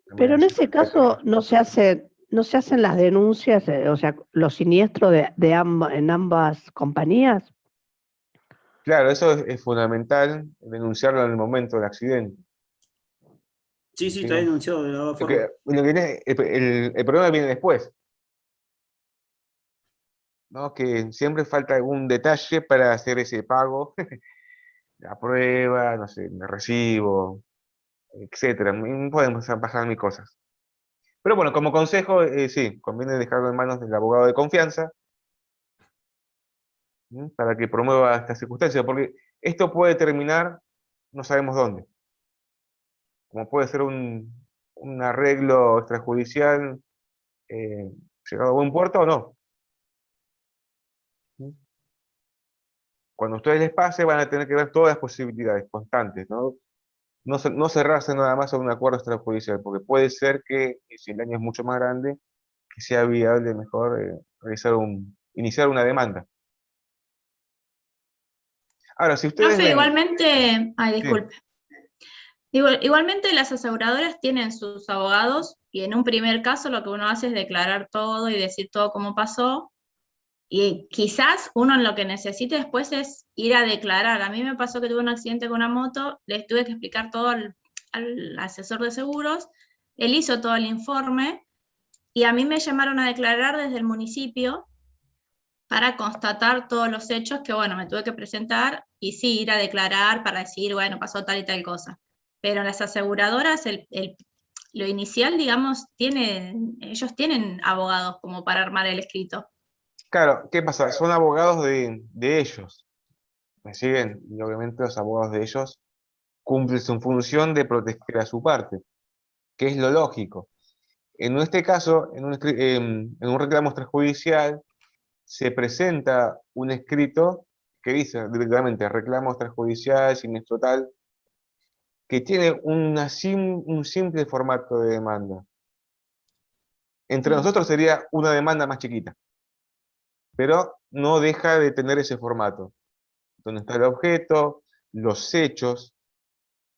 La Pero en mediación. ese caso no se hacen las denuncias, o sea, los siniestros en ambas compañías. Claro, eso es fundamental, denunciarlo en el momento del accidente. Sí, sí, ¿Sí? está denunciado de las dos Lo que, formas. lo que el problema viene después, ¿no? Que siempre falta algún detalle para hacer ese pago, la prueba, no sé, el recibo, etcétera. Pueden pasar mil cosas. Pero bueno, como consejo, sí, conviene dejarlo en manos del abogado de confianza, ¿sí? Para que promueva esta circunstancia, porque esto puede terminar, no sabemos dónde. Como puede ser un arreglo extrajudicial eh, llegado a buen puerto o no. ¿Sí? Cuando a ustedes les pase, van a tener que ver todas las posibilidades constantes, ¿no? No cerrarse nada más a un acuerdo extrajudicial, porque puede ser que, si el daño es mucho más grande, que sea viable mejor iniciar una demanda. Ahora, si ustedes Profe, ven, igualmente, ay, sí, disculpe. Igualmente las aseguradoras tienen sus abogados y en un primer caso lo que uno hace es declarar todo y decir todo cómo pasó. Y quizás uno lo que necesite después es ir a declarar. A mí me pasó que tuve un accidente con una moto, les tuve que explicar todo al asesor de seguros, él hizo todo el informe y a mí me llamaron a declarar desde el municipio para constatar todos los hechos que, bueno, me tuve que presentar y sí, ir a declarar para decir, bueno, pasó tal y tal cosa. Pero las aseguradoras, lo inicial, digamos, ellos tienen abogados como para armar el escrito. claro, ¿qué pasa? Son abogados de ellos, ¿me siguen? Y obviamente los abogados de ellos cumplen su función de proteger a su parte, que es lo lógico. En este caso, en un reclamo extrajudicial, se presenta un escrito que dice directamente reclamo extrajudicial, siniestro tal, que tiene un simple formato de demanda. Entre nosotros sería una demanda más chiquita, pero no deja de tener ese formato. dónde está el objeto, los hechos,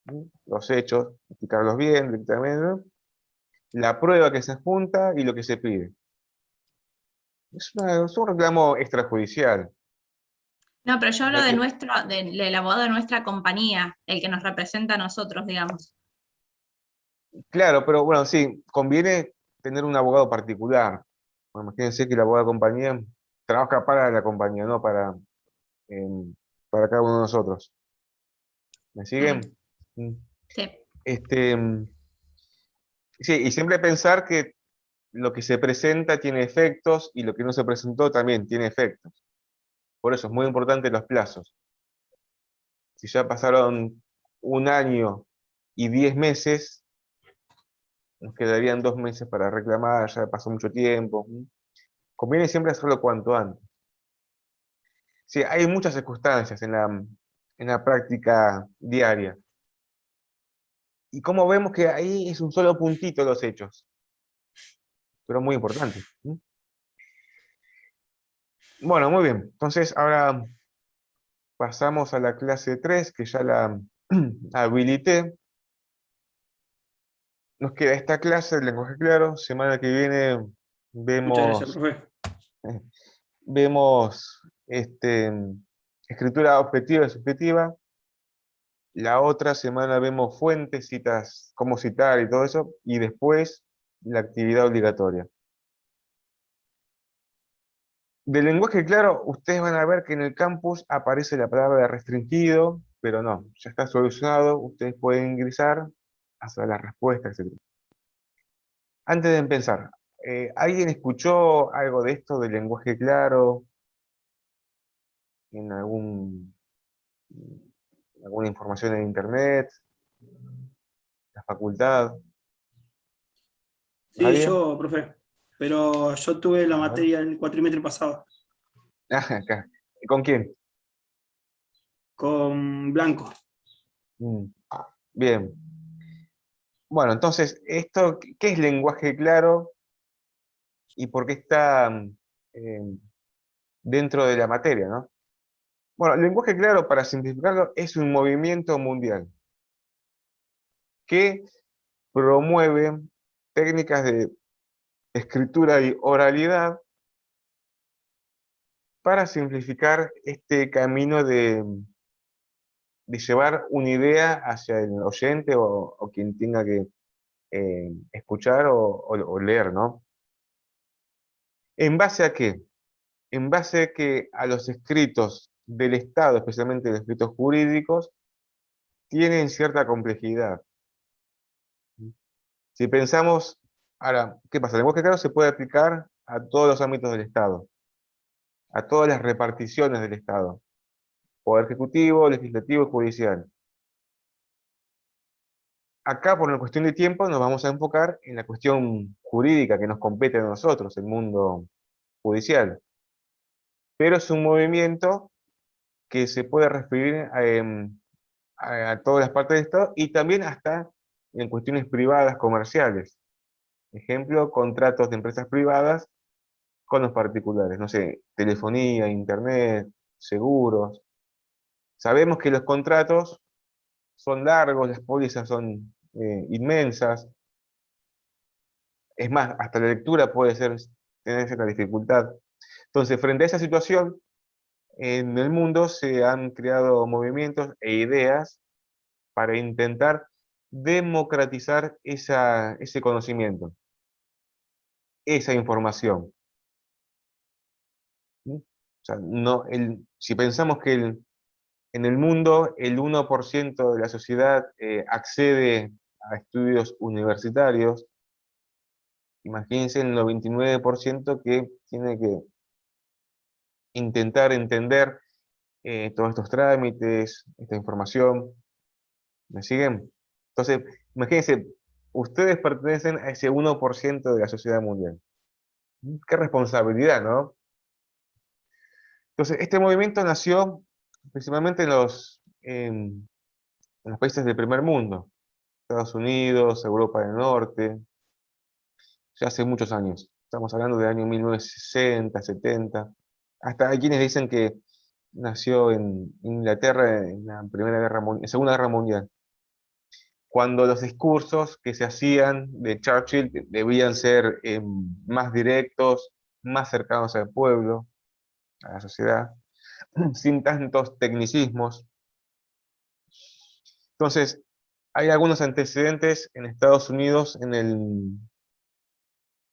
¿sí? Los hechos, explicarlos bien, directamente, la prueba que se adjunta y lo que se pide. Es un reclamo extrajudicial. No, pero yo hablo Ya de que- nuestro, del abogado de nuestra compañía, el que nos representa a nosotros, digamos. claro, pero bueno, sí, conviene tener un abogado particular. Bueno, imagínense que el abogado de compañía trabaja para la compañía, no para cada uno de nosotros. ¿Me Claro, siguen? Mm. sí. Este, sí, y siempre pensar que lo que se presenta tiene efectos y lo que no se presentó también tiene efectos. Por eso es muy importante los plazos. Si ya pasaron un año y 10 meses, nos quedarían 2 meses para reclamar, ya pasó mucho tiempo. Conviene siempre hacerlo cuanto antes. Sí, hay muchas circunstancias en la práctica diaria. Y como vemos que ahí es un solo puntito los hechos, pero muy importante. Bueno, muy bien. Entonces ahora pasamos a la clase 3 que ya la habilité. Nos queda esta clase de lenguaje claro. Semana que viene Muchas gracias, vemos, profe. vemos escritura objetiva y subjetiva. La otra semana vemos fuentes, citas, cómo citar y todo eso. Y después la actividad obligatoria. Del lenguaje claro, ustedes van a ver que en el campus aparece la palabra restringido, pero no, ya está solucionado. Ustedes pueden ingresar, hacer las respuestas, etc. Antes de empezar, ¿alguien escuchó algo de esto del lenguaje claro en alguna información en internet, la facultad? Sí, ¿Nadie? yo, profe. Pero yo tuve la A ver. materia el cuatrimestre pasado Ah, acá. ¿Con quién? con Blanco. Mm, bien. Bueno, entonces, ¿qué es lenguaje claro y por qué está eh, dentro de la materia, ¿no? Bueno, el lenguaje claro, para simplificarlo, es un movimiento mundial que promueve técnicas de escritura y oralidad para simplificar este camino de llevar una idea hacia el oyente o quien tenga que escuchar o leer, ¿no? ¿En base a qué? En base a que a los escritos del Estado, especialmente los escritos jurídicos, tienen cierta complejidad. Si pensamos, ahora, ¿qué pasa? El lenguaje claro se puede aplicar a todos los ámbitos del Estado, a todas las reparticiones del Estado, poder ejecutivo, legislativo y judicial. Acá, por una cuestión de tiempo, nos vamos a enfocar en la cuestión jurídica que nos compete a nosotros, el mundo judicial. Pero es un movimiento que se puede referir a todas las partes del Estado y también hasta en cuestiones privadas, comerciales. Ejemplo, contratos de empresas privadas con los particulares, no sé, telefonía, internet, seguros. Sabemos que los contratos son largos, las pólizas son inmensas. Es más, hasta la lectura puede tener cierta dificultad. Entonces, frente a esa situación, en el mundo se han creado movimientos e ideas para intentar democratizar ese conocimiento, esa información. ¿Sí? O sea, si pensamos que en el mundo el 1% de la sociedad accede a estudios universitarios, imagínense el 99% que tiene que intentar entender todos estos trámites, esta información. ¿Me siguen? Entonces, imagínense, ustedes pertenecen a ese 1% de la sociedad mundial. Qué responsabilidad, ¿no? Entonces, este movimiento nació principalmente en los países del primer mundo, Estados Unidos, Europa del Norte, ya hace muchos años. Estamos hablando del año 1960, 70. Hasta hay quienes dicen que nació en Inglaterra en la Segunda Guerra Mundial, cuando los discursos que se hacían de Churchill debían ser más directos, más cercanos al pueblo, a la sociedad, sin tantos tecnicismos. Entonces, hay algunos antecedentes en Estados Unidos en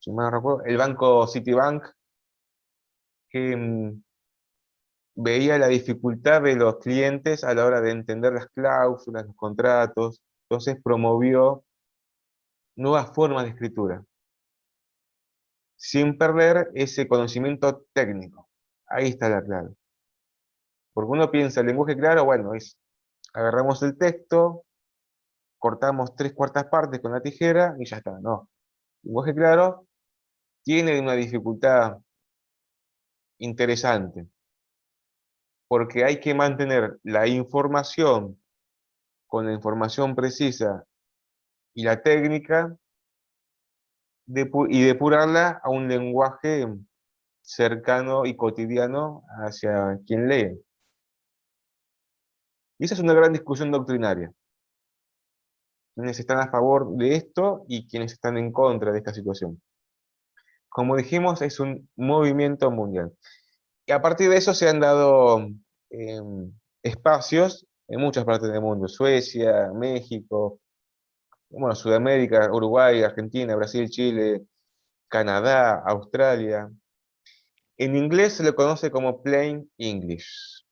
si mal no recuerdo, el banco Citibank, que veía la dificultad de los clientes a la hora de entender las cláusulas, los contratos, entonces promovió nuevas formas de escritura, sin perder ese conocimiento técnico. Ahí está la clave. Porque uno piensa, el lenguaje claro, bueno, es agarramos el texto, cortamos 3/4 partes con la tijera y ya está. No. El lenguaje claro tiene una dificultad interesante, porque hay que mantener la información con la información precisa y la técnica y depurarla a un lenguaje cercano y cotidiano hacia quien lee. Y esa es una gran discusión doctrinaria. Quienes están a favor de esto y quienes están en contra de esta situación. Como dijimos, es un movimiento mundial. Y a partir de eso se han dado espacios en muchas partes del mundo. Suecia, México, bueno, Sudamérica, Uruguay, Argentina, Brasil, Chile, Canadá, Australia. En inglés se le conoce como plain English,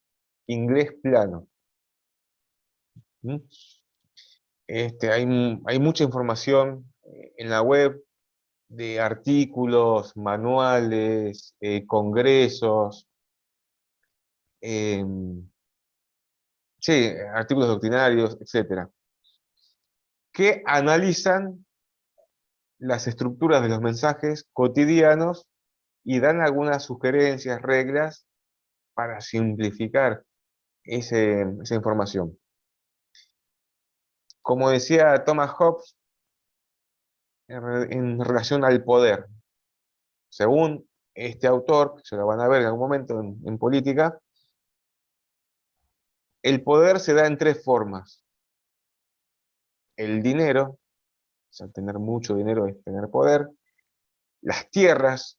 inglés plano. ¿Mm? Hay mucha información en la web de artículos, manuales, congresos, sí, artículos doctrinarios, etcétera, que analizan las estructuras de los mensajes cotidianos y dan algunas sugerencias, reglas para simplificar esa información. Como decía Thomas Hobbes, en relación al poder, según este autor, que se lo van a ver en algún momento en política, el poder se da en 3 formas. El dinero, o sea, tener mucho dinero es tener poder. Las tierras,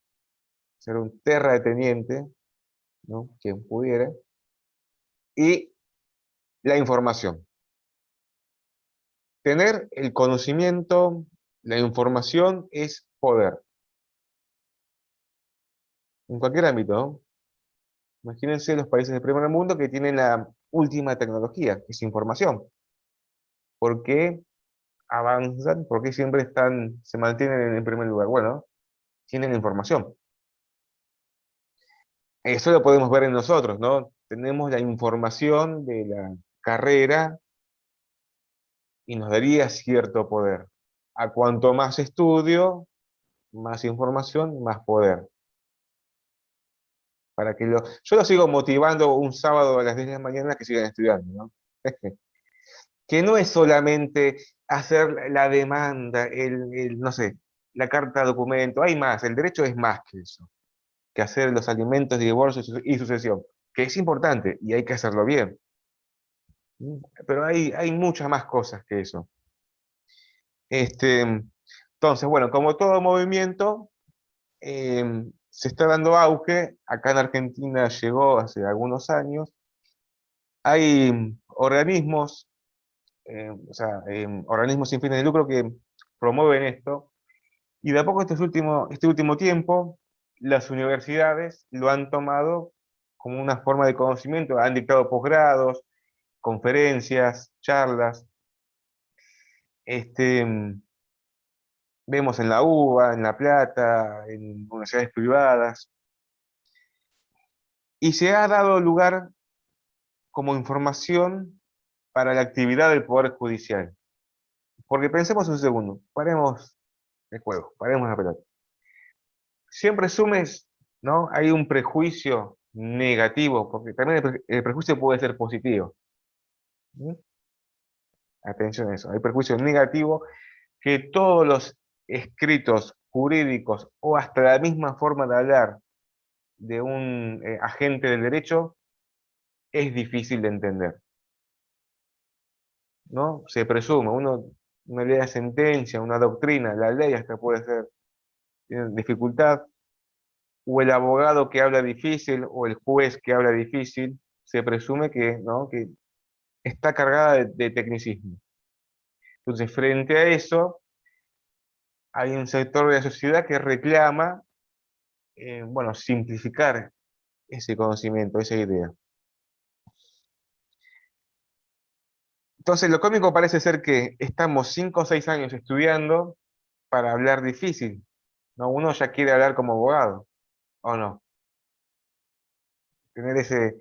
ser un terrateniente, ¿no? Quien pudiera. Y la información. Tener el conocimiento, la información es poder. En cualquier ámbito, ¿no? Imagínense los países del primer mundo que tienen la última tecnología, que es información. ¿Por qué avanzan? ¿Por qué siempre se mantienen en el primer lugar? Bueno, tienen información. Eso lo podemos ver en nosotros, ¿no? Tenemos la información de la carrera y nos daría cierto poder. A cuanto más estudio, más información, más poder. Yo los sigo motivando un sábado a las 10 de la mañana que sigan estudiando, ¿no? Que no es solamente hacer la demanda, no sé, la carta de documento, hay más, el derecho es más que eso, que hacer los alimentos de divorcio y sucesión, que es importante y hay que hacerlo bien. Pero hay muchas más cosas que eso. Entonces, bueno, como todo movimiento, se está dando auge, acá en Argentina llegó hace algunos años, hay organismos, o sea, organismos sin fines de lucro que promueven esto, y de a poco este último tiempo, las universidades lo han tomado como una forma de conocimiento, han dictado posgrados, conferencias, charlas. Vemos en la UBA, en La Plata, en universidades privadas, y se ha dado lugar como información para la actividad del Poder Judicial. Porque pensemos un segundo, paremos el juego, paremos la pelota. Siempre sumes, ¿no? Hay un prejuicio negativo, porque también el prejuicio puede ser positivo. ¿Mm? Atención a eso, hay prejuicio negativo que todos los escritos jurídicos o hasta la misma forma de hablar de un agente del derecho es difícil de entender, ¿no? Se presume, uno lee la sentencia, una doctrina, la ley hasta puede ser, tiene dificultad, o el abogado que habla difícil, o el juez que habla difícil, se presume que, ¿no? que está cargada de tecnicismo. Entonces, frente a eso, hay un sector de la sociedad que reclama, bueno, simplificar ese conocimiento, esa idea. Entonces, lo cómico parece ser que estamos 5 o 6 años estudiando para hablar difícil, ¿no? Uno ya quiere hablar como abogado, ¿o no? Tener ese...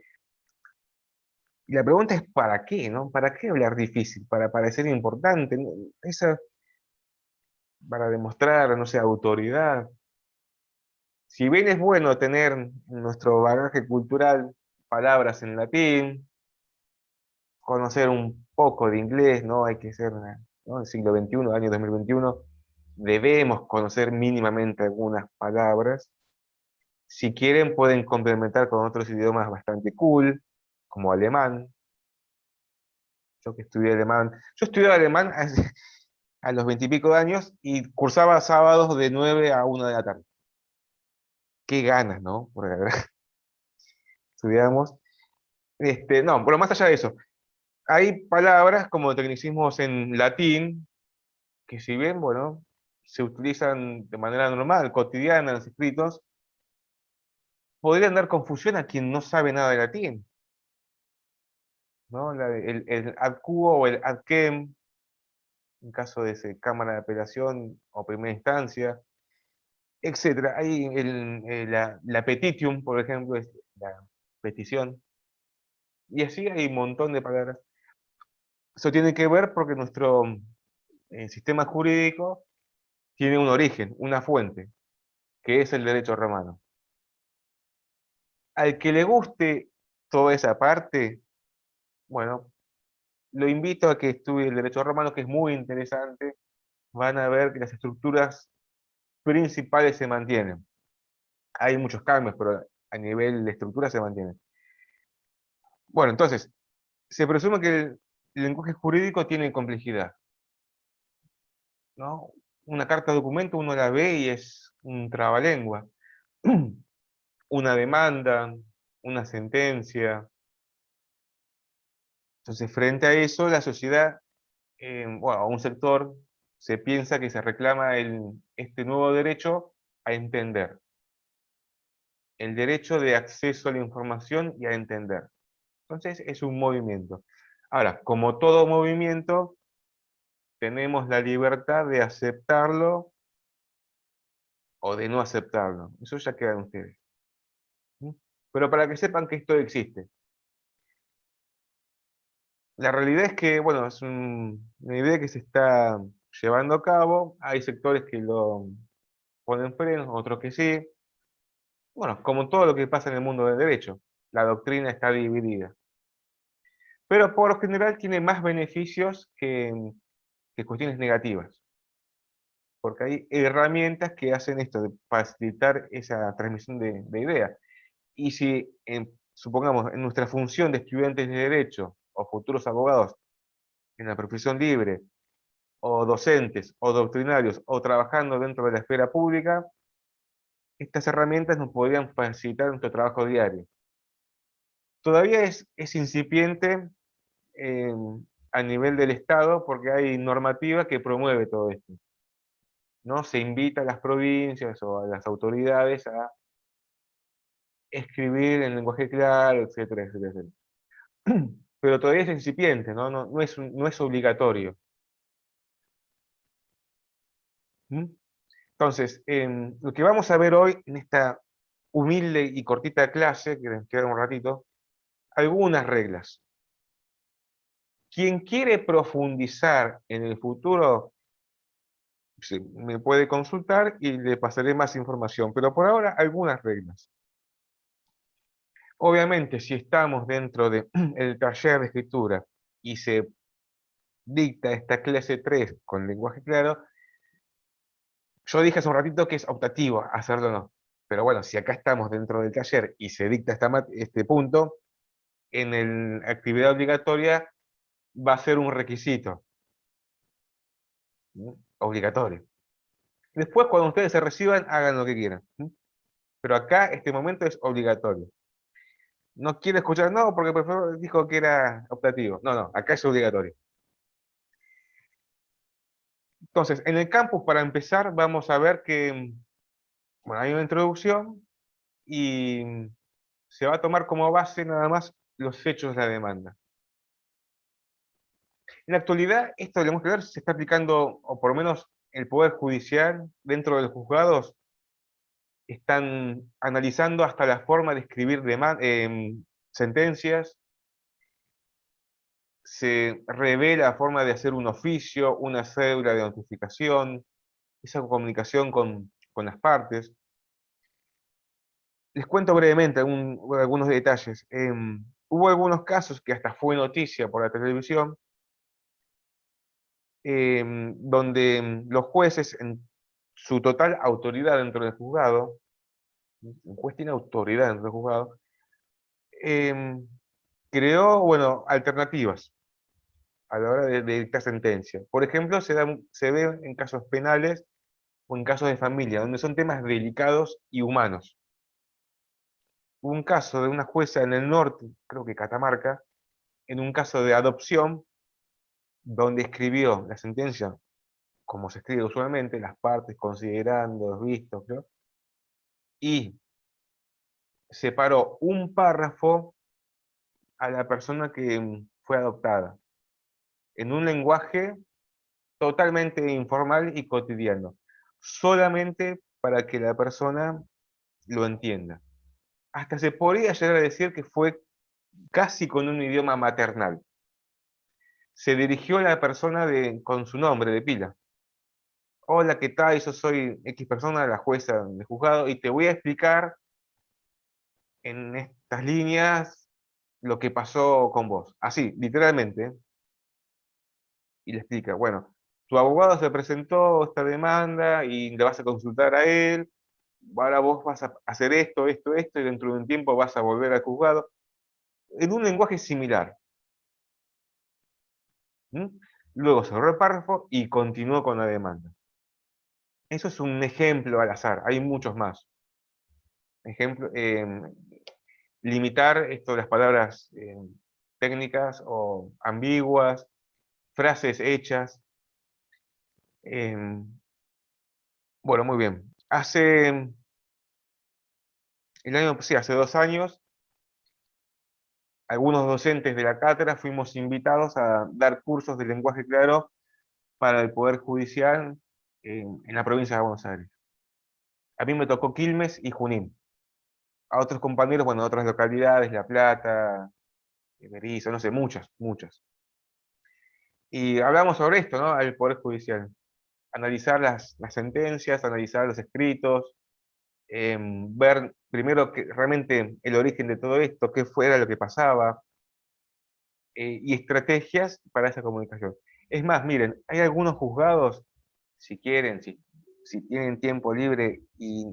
Y la pregunta es, ¿para qué, no? ¿Para qué hablar difícil? ¿Para parecer importante? ¿No? Para demostrar, no sé, autoridad. Si bien es bueno tener en nuestro bagaje cultural palabras en latín, conocer un poco de inglés, ¿no? Hay que ser, ¿no? El siglo XXI, año 2021, debemos conocer mínimamente algunas palabras. Si quieren, pueden complementar con otros idiomas bastante cool, como alemán. Yo que estudié alemán, yo estudié alemán a los 20 y pico de años y cursaba sábados de 9 a 1 de la tarde. Qué ganas, ¿no? Porque la verdad, estudiamos. No, pero más allá de eso, hay palabras como tecnicismos en latín, que si bien, bueno, se utilizan de manera normal, cotidiana en los escritos, podrían dar confusión a quien no sabe nada de latín, ¿no? El ad quo o el ad quem, en caso de cámara de apelación o primera instancia, etcétera. Hay la petitium, por ejemplo, es la petición, y así hay un montón de palabras. Eso tiene que ver porque nuestro sistema jurídico tiene un origen, una fuente, que es el derecho romano. Al que le guste toda esa parte, bueno, lo invito a que estudie el derecho romano, que es muy interesante. Van a ver que las estructuras principales se mantienen. Hay muchos cambios, pero a nivel de estructura se mantienen. Bueno, entonces, se presume que el lenguaje jurídico tiene complejidad, ¿no? Una carta de documento uno la ve y es un trabalengua. Una demanda, una sentencia. Entonces, frente a eso, la sociedad, bueno, un sector se piensa que se reclama este nuevo derecho a entender. El derecho de acceso a la información y a entender. Entonces, es un movimiento. Ahora, como todo movimiento, tenemos la libertad de aceptarlo o de no aceptarlo. Eso ya queda en ustedes. ¿Mm? Pero para que sepan que esto existe. La realidad es que, bueno, es una idea que se está llevando a cabo. Hay sectores que lo ponen frenos, otros que sí. Bueno, como todo lo que pasa en el mundo del derecho, la doctrina está dividida. Pero por lo general tiene más beneficios que cuestiones negativas. Porque hay herramientas que hacen esto, de facilitar esa transmisión de ideas. Y si, supongamos, en nuestra función de estudiantes de derecho o futuros abogados en la profesión libre, o docentes, o doctrinarios, o trabajando dentro de la esfera pública, estas herramientas nos podrían facilitar nuestro trabajo diario. Todavía es incipiente eh, a nivel del Estado porque hay normativa que promueve todo esto, ¿no? Se invita a las provincias o a las autoridades a escribir en lenguaje claro, etcétera, etcétera, etcétera. Pero todavía es incipiente, ¿no? No es obligatorio. ¿Mm? Entonces, lo que vamos a ver hoy en esta humilde y cortita clase, que nos queda un ratito, algunas reglas. Quien quiere profundizar en el futuro, me puede consultar y le pasaré más información, pero por ahora algunas reglas. Obviamente, si estamos dentro del taller de escritura y se dicta esta clase 3 con lenguaje claro, yo dije hace un ratito que es optativo hacerlo o no. Pero bueno, si acá estamos dentro del taller y se dicta este punto, en la actividad obligatoria va a ser un requisito, ¿no? Obligatorio. Después, cuando ustedes se reciban, hagan lo que quieran, ¿no? Pero acá, este momento es obligatorio. No quiere escuchar, no, porque el profesor dijo que era optativo. No, no, acá es obligatorio. Entonces, en el campus, para empezar, vamos a ver que, bueno, hay una introducción y se va a tomar como base nada más los hechos de la demanda. En la actualidad, esto tenemos que ver, se está aplicando, o por lo menos el Poder Judicial, dentro de los juzgados, están analizando hasta la forma de escribir sentencias, se revela la forma de hacer un oficio, una cédula de notificación, esa comunicación con las partes. Les cuento brevemente algunos detalles. Hubo algunos casos que hasta fue noticia por la televisión, donde los jueces, en su total autoridad dentro del juzgado, un juez tiene autoridad dentro del juzgado, creó, bueno, alternativas a la hora de dictar sentencia. Por ejemplo, se ve en casos penales o en casos de familia, donde son temas delicados y humanos. Hubo un caso de una jueza en el norte, creo que Catamarca, en un caso de adopción, donde escribió la sentencia, como se escribe usualmente, las partes considerando los vistos, ¿no? Y separó un párrafo a la persona que fue adoptada, en un lenguaje totalmente informal y cotidiano, solamente para que la persona lo entienda. Hasta se podría llegar a decir que fue casi con un idioma maternal. Se dirigió a la persona con su nombre de pila. Hola, ¿qué tal? Yo soy X persona, la jueza de juzgado, y te voy a explicar en estas líneas lo que pasó con vos. Así, literalmente. Y le explica, bueno, tu abogado se presentó esta demanda y le vas a consultar a él, ahora vos vas a hacer esto, esto, esto, y dentro de un tiempo vas a volver al juzgado, en un lenguaje similar. ¿Mm? Luego cerró el párrafo y continuó con la demanda. Eso es un ejemplo al azar, hay muchos más. Ejemplo, limitar esto, las palabras técnicas o ambiguas, frases hechas. Bueno, muy bien. Hace 2 años, algunos docentes de la cátedra fuimos invitados a dar cursos de lenguaje claro para el Poder Judicial en la provincia de Buenos Aires. A mí me tocó Quilmes y Junín. A otros compañeros, bueno, de otras localidades, La Plata, Berizo, no sé, muchas, muchas. Y hablamos sobre esto, ¿no? Al Poder Judicial. Analizar las sentencias, analizar los escritos, ver primero realmente el origen de todo esto, qué fuera lo que pasaba, y estrategias para esa comunicación. Es más, miren, hay algunos juzgados, si quieren, si tienen tiempo libre y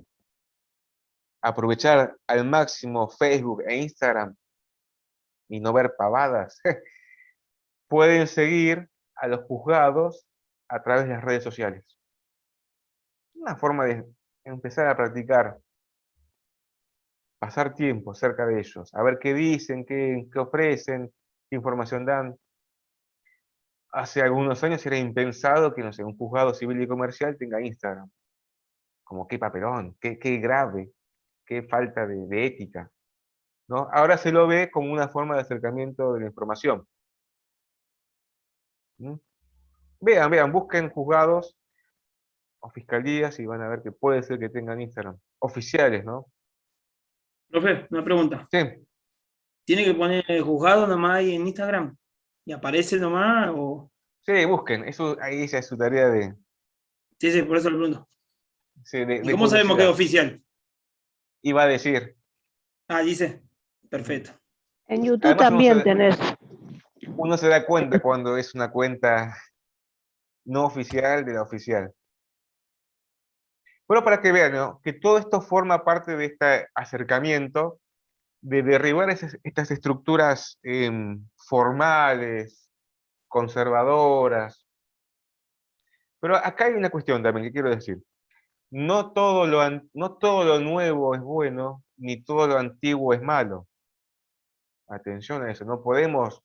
aprovechar al máximo Facebook e Instagram y no ver pavadas, pueden seguir a los juzgados a través de las redes sociales. Una forma de empezar a practicar, pasar tiempo cerca de ellos, a ver qué dicen, qué ofrecen, qué información dan. Hace algunos años era impensado que, no sé, un juzgado civil y comercial tenga Instagram. Como qué papelón, qué grave, qué falta de ética, ¿no? Ahora se lo ve como una forma de acercamiento de la información. ¿Mm? Vean, busquen juzgados o fiscalías y van a ver que puede ser que tengan Instagram. Oficiales, ¿no? Profe, una pregunta. Sí, ¿Tiene que poner el juzgado nomás ahí en Instagram? ¿Y aparece nomás? O... sí, busquen. Eso, ahí esa es su tarea Sí, sí, por eso lo pregunto. sí, ¿Y de cómo sabemos que es curiosidad. oficial? Iba a decir. Ah, dice. Perfecto. En YouTube Además, también tenés. uno se da cuenta cuando es una cuenta no oficial de la oficial. Bueno, para que vean, ¿no?, que todo esto forma parte de este acercamiento de derribar estas estructuras formales, conservadoras. Pero acá hay una cuestión también que quiero decir. No todo lo nuevo es bueno, ni todo lo antiguo es malo. Atención a eso, no podemos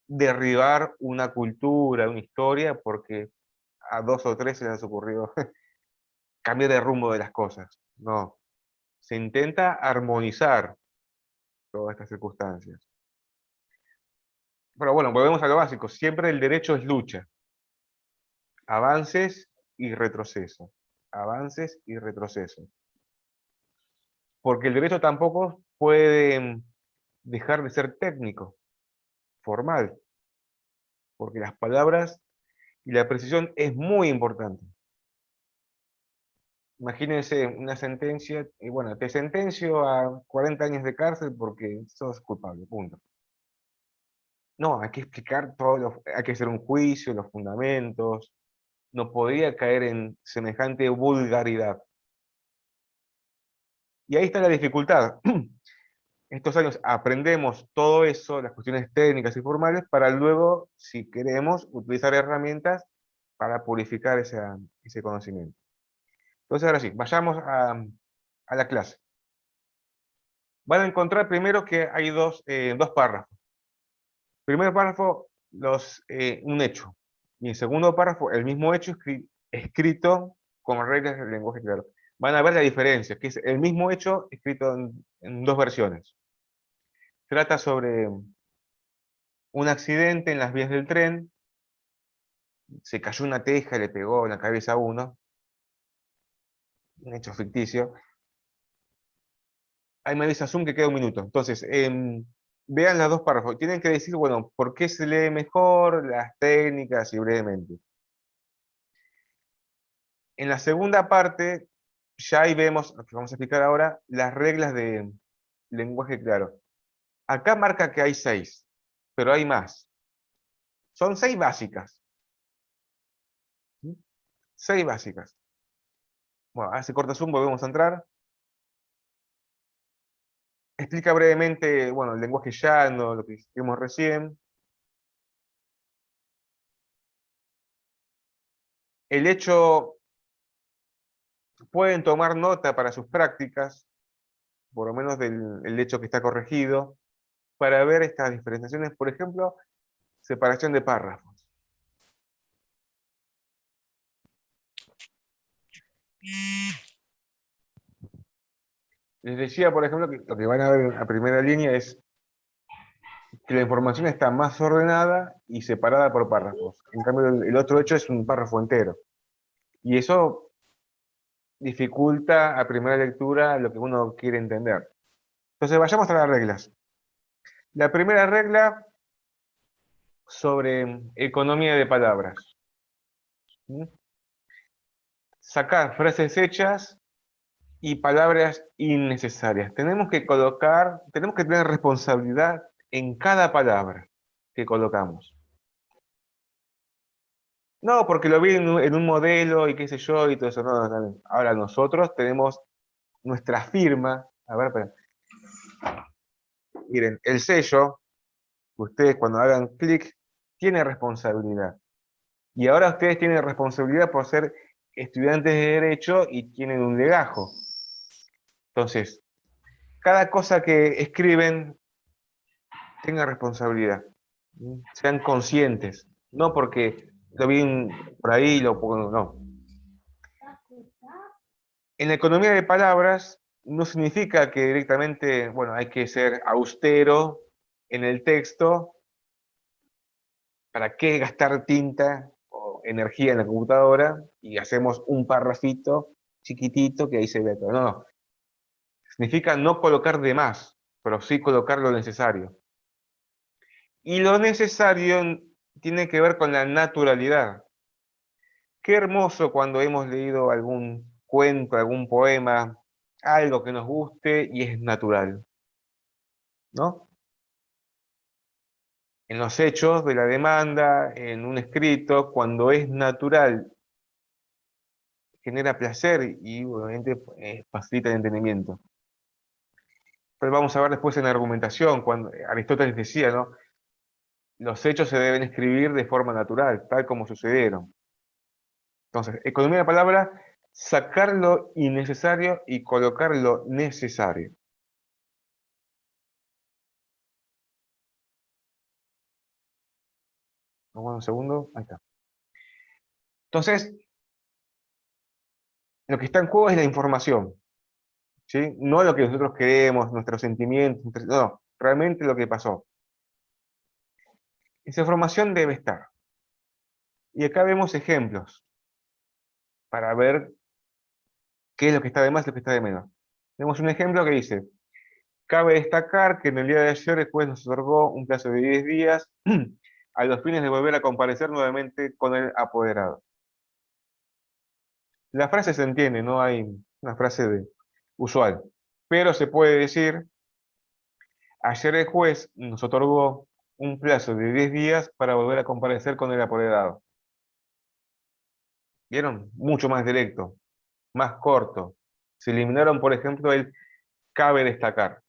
derribar una cultura, una historia, porque a 2 o 3 se les ocurrió cambiar de rumbo de las cosas. No, se intenta armonizar todas estas circunstancias. Pero bueno, volvemos a lo básico, siempre el derecho es lucha, avances y retroceso, avances y retroceso. Porque el derecho tampoco puede dejar de ser técnico, formal, porque las palabras y la precisión es muy importante. Imagínense una sentencia, y bueno, te sentencio a 40 años de cárcel porque sos culpable, punto. No, hay que explicar todo, hay que hacer un juicio, los fundamentos, no podría caer en semejante vulgaridad. Y ahí está la dificultad. Estos años aprendemos todo eso, las cuestiones técnicas y formales, para luego, si queremos, utilizar herramientas para purificar ese conocimiento. Entonces, ahora sí, vayamos a la clase. Van a encontrar primero que hay dos párrafos. Primer párrafo, un hecho. Y en segundo párrafo, el mismo hecho escrito con reglas del lenguaje claro. Van a ver la diferencia, que es el mismo hecho escrito en 2 versiones. Trata sobre un accidente en las vías del tren, se cayó una teja y le pegó en la cabeza a uno, un hecho ficticio. Ahí me avisa Zoom que queda un minuto. Entonces, vean los 2 párrafos. Tienen que decir, bueno, por qué se lee mejor, las técnicas y brevemente. En la segunda parte, ya ahí vemos, lo que vamos a explicar ahora, las reglas de lenguaje claro. Acá marca que hay 6, pero hay más. Son 6 básicas. 6 básicas. Bueno, ahora se corta Zoom, volvemos a entrar. Explica brevemente, bueno, el lenguaje llano, lo que vimos recién. El hecho, pueden tomar nota para sus prácticas, por lo menos del hecho que está corregido, para ver estas diferenciaciones, por ejemplo, separación de párrafos. Les decía, por ejemplo, que lo que van a ver a primera línea es que la información está más ordenada y separada por párrafos. En cambio, el otro hecho es un párrafo entero. Y eso dificulta a primera lectura lo que uno quiere entender. Entonces, vayamos a las reglas. La primera regla sobre economía de palabras. Sacar frases hechas y palabras innecesarias. Tenemos que tener responsabilidad en cada palabra que colocamos. No, porque lo vi en un modelo y qué sé yo y todo eso. No, no, no. Ahora nosotros tenemos nuestra firma. A ver, espera. Miren, el sello, ustedes cuando hagan clic, tiene responsabilidad. Y ahora ustedes tienen responsabilidad por ser estudiantes de Derecho y tienen un legajo. Entonces, cada cosa que escriben, tengan responsabilidad. Sean conscientes. No porque lo vi por ahí, no. En la economía de palabras, no significa que directamente, bueno, hay que ser austero en el texto. ¿Para qué gastar tinta o energía en la computadora y hacemos un parrafito chiquitito que ahí se ve todo? No, no. Significa no colocar de más, pero sí colocar lo necesario. Y lo necesario tiene que ver con la naturalidad. Qué hermoso cuando hemos leído algún cuento, algún poema, algo que nos guste y es natural, ¿no? En los hechos de la demanda, en un escrito, cuando es natural, genera placer y obviamente facilita el entendimiento. Pero vamos a ver después en la argumentación, cuando Aristóteles decía, ¿no? Los hechos se deben escribir de forma natural, tal como sucedieron. Entonces, economía de la palabra, sacar lo innecesario y colocar lo necesario. Vamos un segundo, ahí está. Entonces, lo que está en juego es la información, ¿sí? No lo que nosotros queremos, nuestros sentimientos, no, realmente lo que pasó. Esa información debe estar. Y acá vemos ejemplos para ver qué es lo que está de más y lo que está de menos. Tenemos un ejemplo que dice, cabe destacar que en el día de ayer el juez nos otorgó un plazo de 10 días a los fines de volver a comparecer nuevamente con el apoderado. La frase se entiende, no hay una frase usual, pero se puede decir, ayer el juez nos otorgó un plazo de 10 días para volver a comparecer con el apoderado. ¿Vieron? Mucho más directo, más corto. Se eliminaron, por ejemplo, el cabe destacar.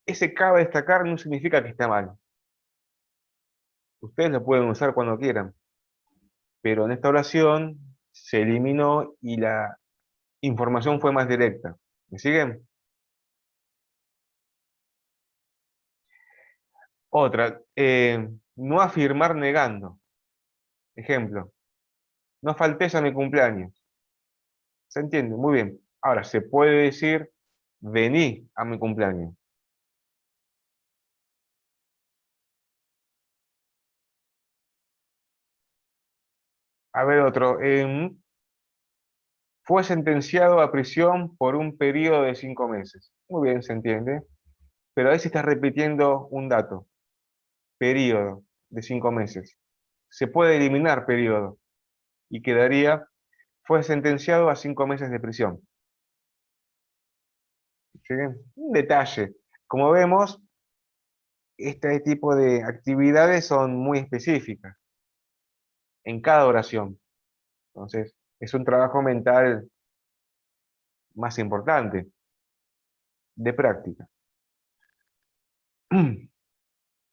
Ese cabe destacar no significa que está mal. Ustedes lo pueden usar cuando quieran, pero en esta oración se eliminó y la información fue más directa. ¿Me siguen? Otra, no afirmar negando. Ejemplo, no faltes a mi cumpleaños. ¿Se entiende? Muy bien. Ahora, se puede decir, vení a mi cumpleaños. A ver otro. Fue sentenciado a prisión por un periodo de 5 meses. Muy bien, se entiende. Pero ahí se está repitiendo un dato. Periodo de 5 meses. Se puede eliminar periodo y quedaría, fue sentenciado a 5 meses de prisión. ¿Sí? Un detalle. Como vemos, este tipo de actividades son muy específicas en cada oración. Entonces, es un trabajo mental más importante, de práctica.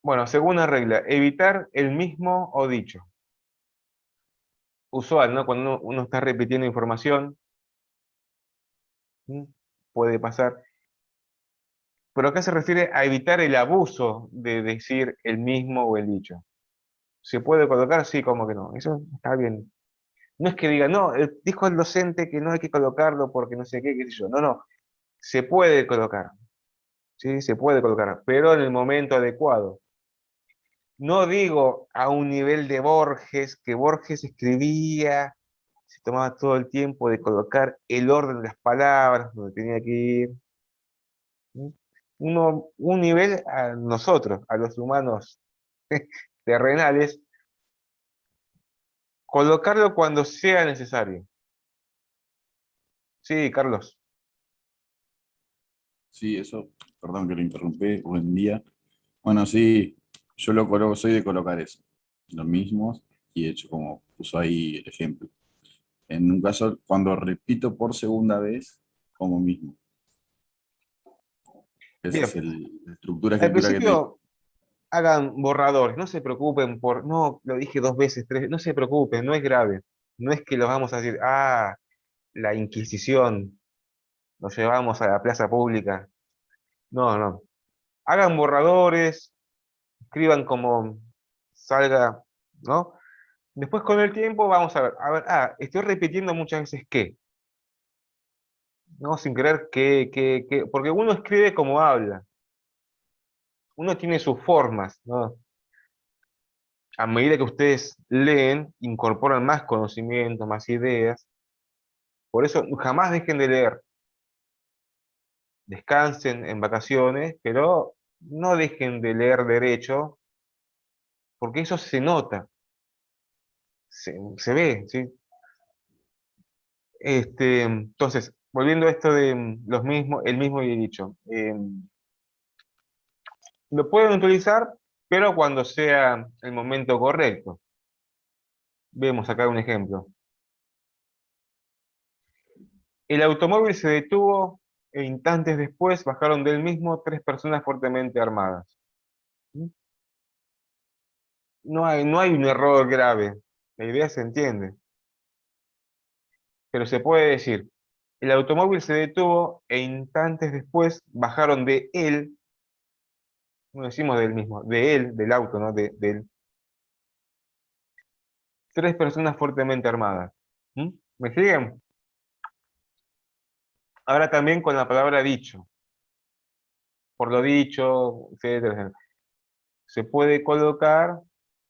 Bueno, segunda regla, evitar el mismo o dicho. Usual, ¿no? Cuando uno está repitiendo información, puede pasar. Pero acá se refiere a evitar el abuso de decir el mismo o el dicho. ¿Se puede colocar? Sí, como que no. Eso está bien. No es que diga, no, dijo el docente que no hay que colocarlo porque no sé qué, qué sé yo. No, no. Se puede colocar. Sí, se puede colocar, pero en el momento adecuado. No digo a un nivel de Borges, que Borges escribía, se tomaba todo el tiempo de colocar el orden de las palabras donde tenía que ir. ¿Sí? Un nivel a nosotros, a los humanos terrenales, colocarlo cuando sea necesario. Sí, Carlos. Sí, eso, perdón que lo interrumpí, buen día. Bueno, sí, yo lo coloco, soy de colocar eso, lo mismo, y de hecho como puso ahí el ejemplo. En un caso, cuando repito por segunda vez, como mismo. Esa es Bien, la estructura al escritura que tengo. principio hagan borradores, no se preocupen por, no, lo dije 2 veces, 3, no se preocupen, no es grave. No es que los vamos a decir, la Inquisición, nos llevamos a la plaza pública. No, no. Hagan borradores, escriban como salga, ¿no? Después con el tiempo vamos a ver, estoy repitiendo muchas veces qué, ¿no? Sin querer que, porque uno escribe como habla, uno tiene sus formas, ¿no? A medida que ustedes leen, incorporan más conocimiento, más ideas, por eso jamás dejen de leer, descansen en vacaciones, pero no dejen de leer derecho, porque eso se nota, se ve, ¿sí? Entonces, volviendo a esto de los mismos, el mismo y el dicho. Lo pueden utilizar, pero cuando sea el momento correcto. Vemos acá un ejemplo. El automóvil se detuvo e instantes después bajaron del mismo 3 personas fuertemente armadas. ¿Mm? No hay un error grave, la idea se entiende. Pero se puede decir, el automóvil se detuvo e instantes después bajaron de él, no decimos del mismo, de él, del auto, ¿no? De él, 3 personas fuertemente armadas. ¿Mm? ¿Me siguen? Ahora también con la palabra dicho, por lo dicho, etcétera, etcétera. Se puede colocar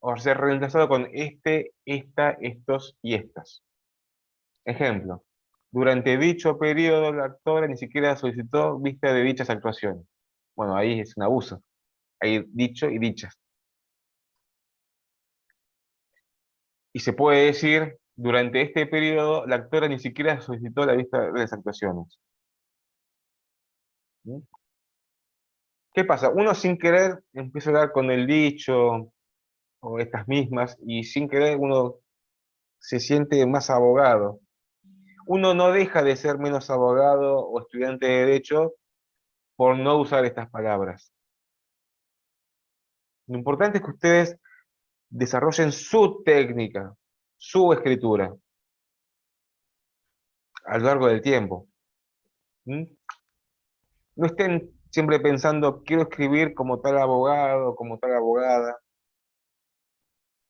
o ser reemplazado con este, esta, estos y estas. Ejemplo, durante dicho periodo la actora ni siquiera solicitó vista de dichas actuaciones. Bueno, ahí es un abuso. Hay dicho y dichas. Y se puede decir, durante este periodo la actora ni siquiera solicitó la vista de las actuaciones. ¿Mm? ¿Qué pasa? Uno sin querer empieza a hablar con el dicho o estas mismas y sin querer uno se siente más abogado. Uno no deja de ser menos abogado o estudiante de derecho por no usar estas palabras. Lo importante es que ustedes desarrollen su técnica, su escritura, a lo largo del tiempo. ¿Mm? No estén siempre pensando, quiero escribir como tal abogado, como tal abogada,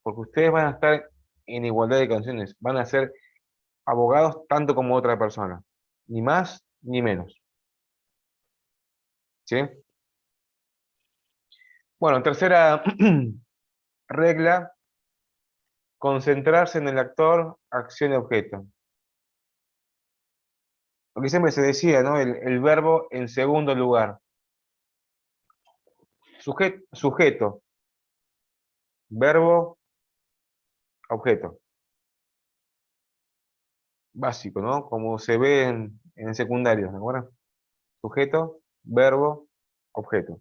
porque ustedes van a estar en igualdad de condiciones, van a ser abogados tanto como otra persona, ni más ni menos. ¿Sí? Bueno, tercera regla, concentrarse en el actor, acción y objeto. Lo que siempre se decía, ¿no? El verbo en segundo lugar. Sujeto, verbo, objeto. Básico, ¿no? Como se ve en el secundario, ¿de acuerdo? Sujeto, verbo, objeto.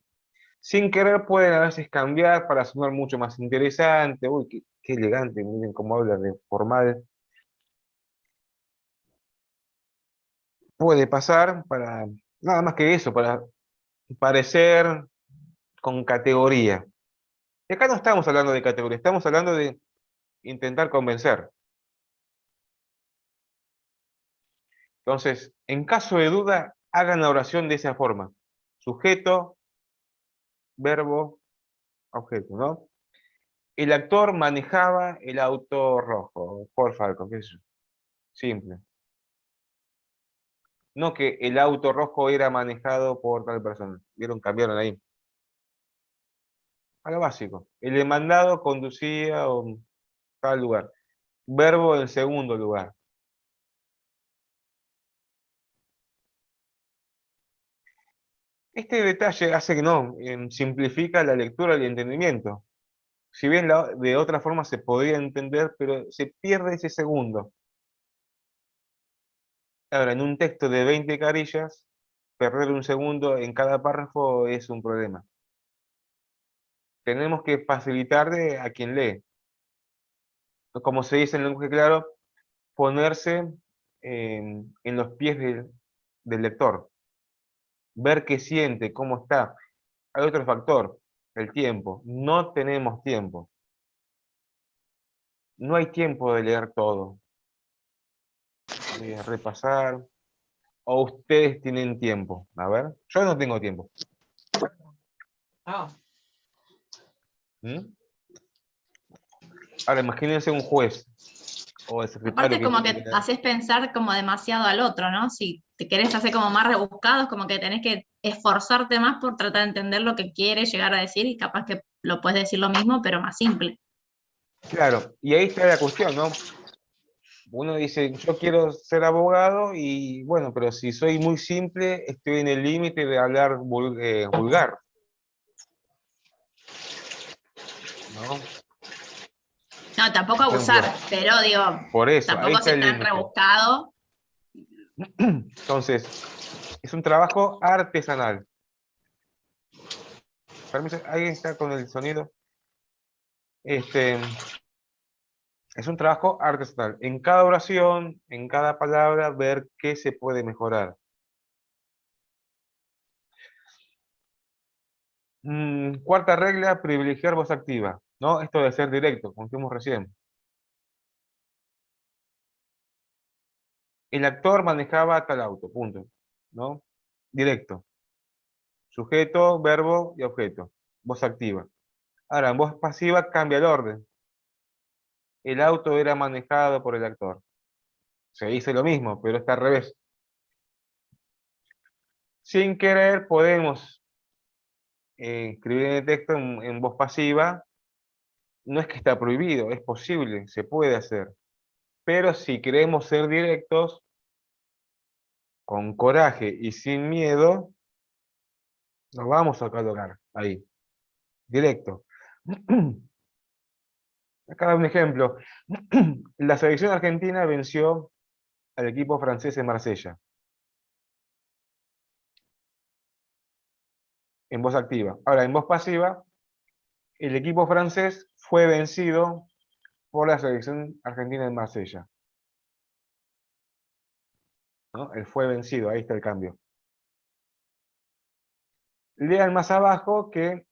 Sin querer pueden a veces cambiar para sonar mucho más interesante. Uy, qué elegante, miren cómo habla de formal. Puede pasar para, nada más que eso, para parecer con categoría. Y acá no estamos hablando de categoría, estamos hablando de intentar convencer. Entonces, en caso de duda, hagan la oración de esa forma. Sujeto, verbo, objeto, ¿no? El actor manejaba el auto rojo, Ford Falcon, qué sé yo. Simple. No que el auto rojo era manejado por tal persona. Vieron, cambiaron ahí. A lo básico. El demandado conducía a tal lugar. Verbo en segundo lugar. Este detalle hace que no, simplifica la lectura y el entendimiento. Si bien de otra forma se podría entender, pero se pierde ese segundo. Ahora, en un texto de 20 carillas, perder un segundo en cada párrafo es un problema. Tenemos que facilitarle a quien lee. Como se dice en el lenguaje claro, ponerse en los pies del lector. Ver qué siente, cómo está. Hay otro factor, el tiempo. No tenemos tiempo. No hay tiempo de leer todo, de repasar. ¿O ustedes tienen tiempo? A ver, yo no tengo tiempo. ¿Mm? Ahora, imagínense un juez o el secretario Aparte como que tiene que... haces pensar como demasiado al otro, ¿no? Si te querés hacer como más rebuscados, como que tenés que esforzarte más por tratar de entender lo que quiere llegar a decir y capaz que lo puedes decir lo mismo, pero más simple. Claro, y ahí está la cuestión, ¿no? Uno dice, yo quiero ser abogado y bueno, pero si soy muy simple, estoy en el límite de hablar vulgar, ¿no? No, tampoco Por ejemplo, abusar, pero digo, por eso, ahí tampoco está ser el tan límite. rebuscado. Entonces, es un trabajo artesanal. Permiso, ahí está con el sonido. Es un trabajo artesanal. En cada oración, en cada palabra, ver qué se puede mejorar. Cuarta regla, privilegiar voz activa, ¿no? Esto de ser directo, como dijimos recién. El actor manejaba tal auto, punto, ¿no? Directo. Sujeto, verbo y objeto. Voz activa. Ahora, en voz pasiva cambia el orden. El auto era manejado por el actor. Se dice lo mismo, pero está al revés. Sin querer podemos escribir en el texto en voz pasiva. No es que está prohibido, es posible, se puede hacer. Pero si queremos ser directos, con coraje y sin miedo, nos vamos a colocar ahí, directo. Acá un ejemplo. La selección argentina venció al equipo francés en Marsella. En voz activa. Ahora, en voz pasiva, el equipo francés fue vencido por la selección argentina en Marsella. ¿No? Él fue vencido, ahí está el cambio. Lean más abajo que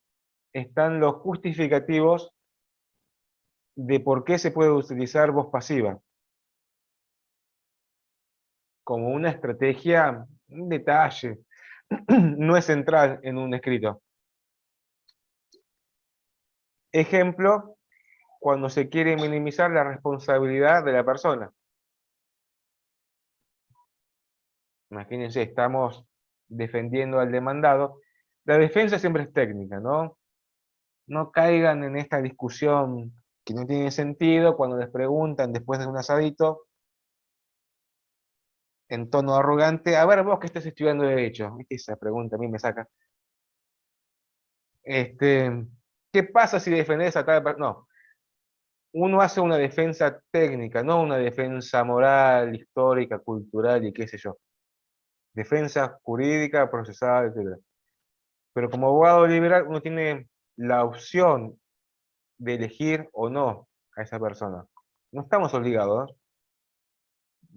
están los justificativos de por qué se puede utilizar voz pasiva. Como una estrategia, un detalle, no es central en un escrito. Ejemplo, cuando se quiere minimizar la responsabilidad de la persona. Imagínense, estamos defendiendo al demandado. La defensa siempre es técnica, ¿no? No caigan en esta discusión que no tiene sentido cuando les preguntan después de un asadito, en tono arrogante, a ver, vos que estás estudiando Derecho, ¿viste? Esa pregunta a mí me saca. ¿Qué pasa si defendés a tal persona? No, uno hace una defensa técnica, no una defensa moral, histórica, cultural y qué sé yo. Defensa jurídica, procesal, etc. Pero como abogado liberal uno tiene la opción de elegir o no a esa persona. No estamos obligados, ¿eh?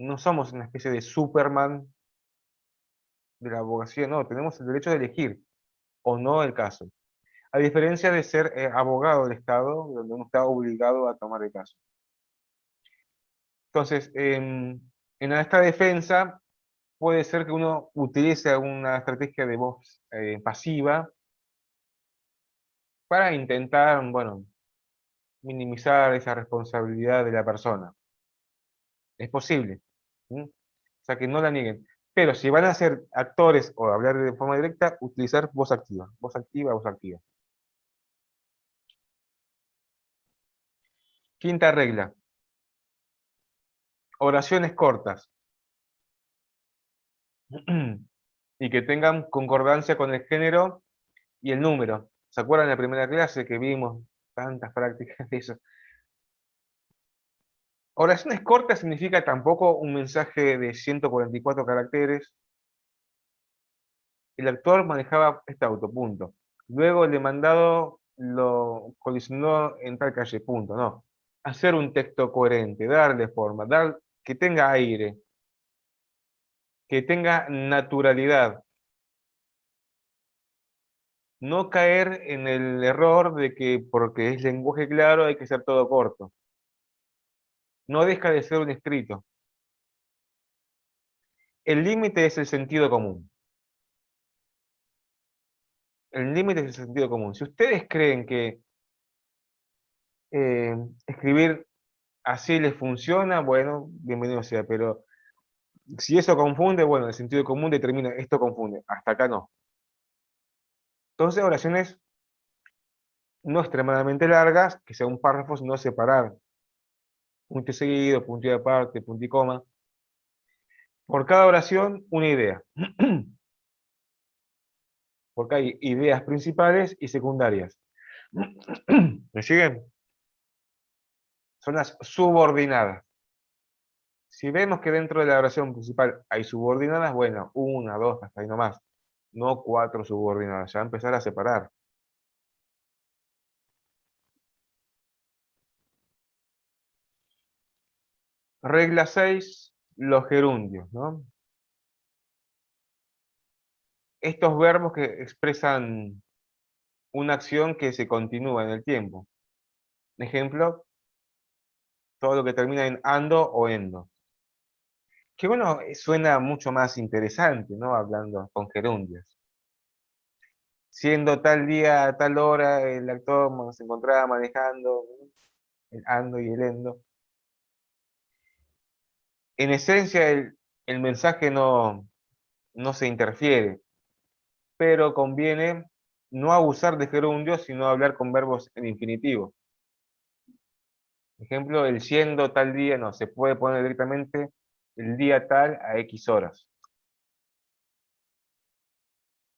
No somos una especie de Superman de la abogacía, no, tenemos el derecho de elegir o no el caso. A diferencia de ser abogado del Estado, donde uno está obligado a tomar el caso. Entonces, en esta defensa puede ser que uno utilice una estrategia de voz pasiva para intentar, bueno, minimizar esa responsabilidad de la persona. Es posible. ¿Sí? O sea, que no la nieguen. Pero si van a ser actores o hablar de forma directa, utilizar voz activa. Voz activa, voz activa. Quinta regla. Oraciones cortas. Y que tengan concordancia con el género y el número. ¿Se acuerdan de la primera clase que vimos tantas prácticas de eso? Oraciones cortas significa tampoco un mensaje de 144 caracteres. El actor manejaba este auto, punto. Luego el demandado lo colisionó en tal calle, punto. No. Hacer un texto coherente, darle forma, que tenga aire, que tenga naturalidad. No caer en el error de que porque es lenguaje claro hay que ser todo corto. No deja de ser un escrito. El límite es el sentido común. El límite es el sentido común. Si ustedes creen que escribir así les funciona, bueno, bienvenido sea, pero si eso confunde, bueno, el sentido común determina, esto confunde, hasta acá no. Entonces, oraciones no extremadamente largas, que sea un párrafo, sino separar. Punto y seguido, punto y aparte, punto y coma. Por cada oración, una idea. Porque hay ideas principales y secundarias. ¿Me siguen? Son las subordinadas. Si vemos que dentro de la oración principal hay subordinadas, bueno, una, dos, hasta ahí nomás. No 4 subordinadas, ya empezar a separar. Regla 6, los gerundios, ¿no? Estos verbos que expresan una acción que se continúa en el tiempo. Ejemplo, todo lo que termina en ando o endo. Que bueno, suena mucho más interesante, ¿no? Hablando con gerundios. Siendo tal día, a tal hora, el actor se encontraba manejando el ando y el endo. En esencia, el mensaje no se interfiere, pero conviene no abusar de gerundios, sino hablar con verbos en infinitivo. Ejemplo, el siendo tal día, no, se puede poner directamente el día tal a X horas.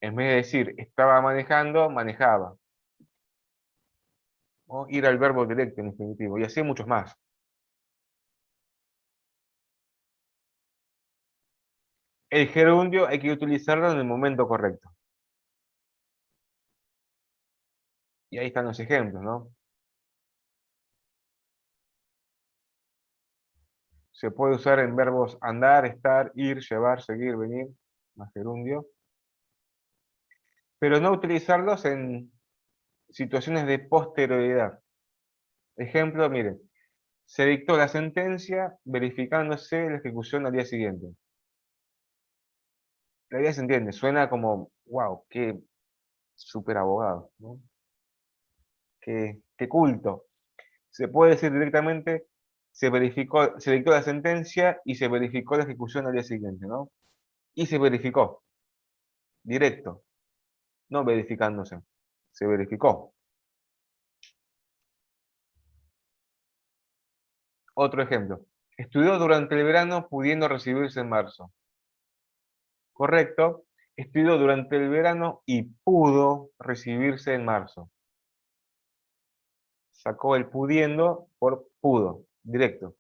En vez de decir estaba manejando, manejaba. O ir al verbo directo en infinitivo, y así muchos más. El gerundio hay que utilizarlo en el momento correcto. Y ahí están los ejemplos, ¿no? Se puede usar en verbos andar, estar, ir, llevar, seguir, venir, más gerundio. Pero no utilizarlos en situaciones de posterioridad. Ejemplo, miren, se dictó la sentencia verificándose la ejecución al día siguiente. La idea se entiende, suena como, wow, qué súper abogado, ¿no? Qué culto. Se puede decir directamente, se dictó la sentencia y se verificó la ejecución al día siguiente, ¿no? Y se verificó, directo, no verificándose, se verificó. Otro ejemplo, estudió durante el verano pudiendo recibirse en marzo. Correcto, estudió durante el verano y pudo recibirse en marzo. Sacó el pudiendo por pudo, directo.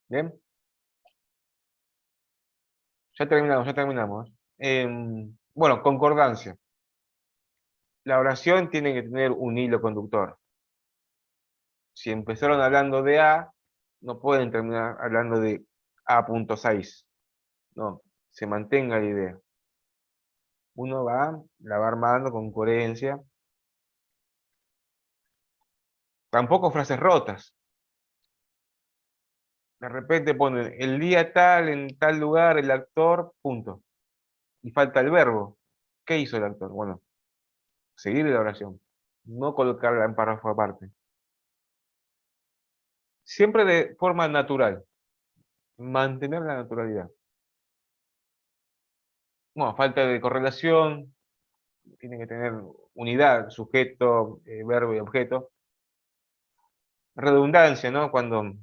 ¿Bien? Ya terminamos, ya terminamos. Bueno, concordancia. La oración tiene que tener un hilo conductor. Si empezaron hablando de A, no pueden terminar hablando de A.6. No, se mantenga la idea. Uno la va armando con coherencia. Tampoco frases rotas. De repente ponen el día tal, en tal lugar, el actor, punto. Y falta el verbo. ¿Qué hizo el actor? Bueno, seguir la oración. No colocarla en párrafo aparte. Siempre de forma natural. Mantener la naturalidad. Bueno, falta de correlación, tiene que tener unidad, sujeto, verbo y objeto. Redundancia, ¿no? Cuando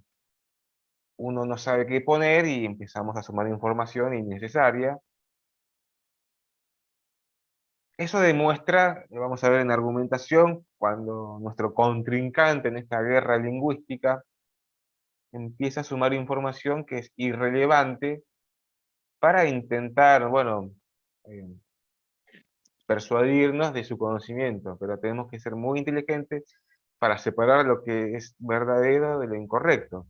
uno no sabe qué poner y empezamos a sumar información innecesaria. Eso demuestra, lo vamos a ver en argumentación, cuando nuestro contrincante en esta guerra lingüística empieza a sumar información que es irrelevante para intentar, bueno, eh, persuadirnos de su conocimiento, pero tenemos que ser muy inteligentes para separar lo que es verdadero de lo incorrecto,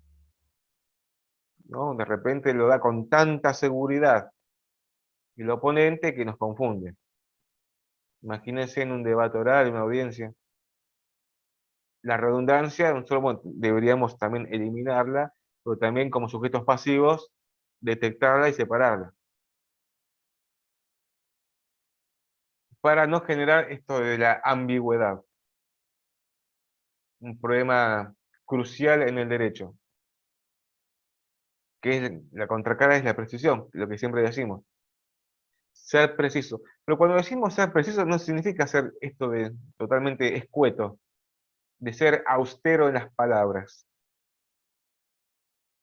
¿no? De repente lo da con tanta seguridad el oponente que nos confunde. Imagínense en un debate oral, en una audiencia. La redundancia, nosotros bueno, deberíamos también eliminarla, pero también como sujetos pasivos, detectarla y separarla. Para no generar esto de la ambigüedad. Un problema crucial en el derecho. Que es la contracara es la precisión, lo que siempre decimos. Ser preciso. Pero cuando decimos ser preciso no significa ser esto de totalmente escueto, de ser austero en las palabras.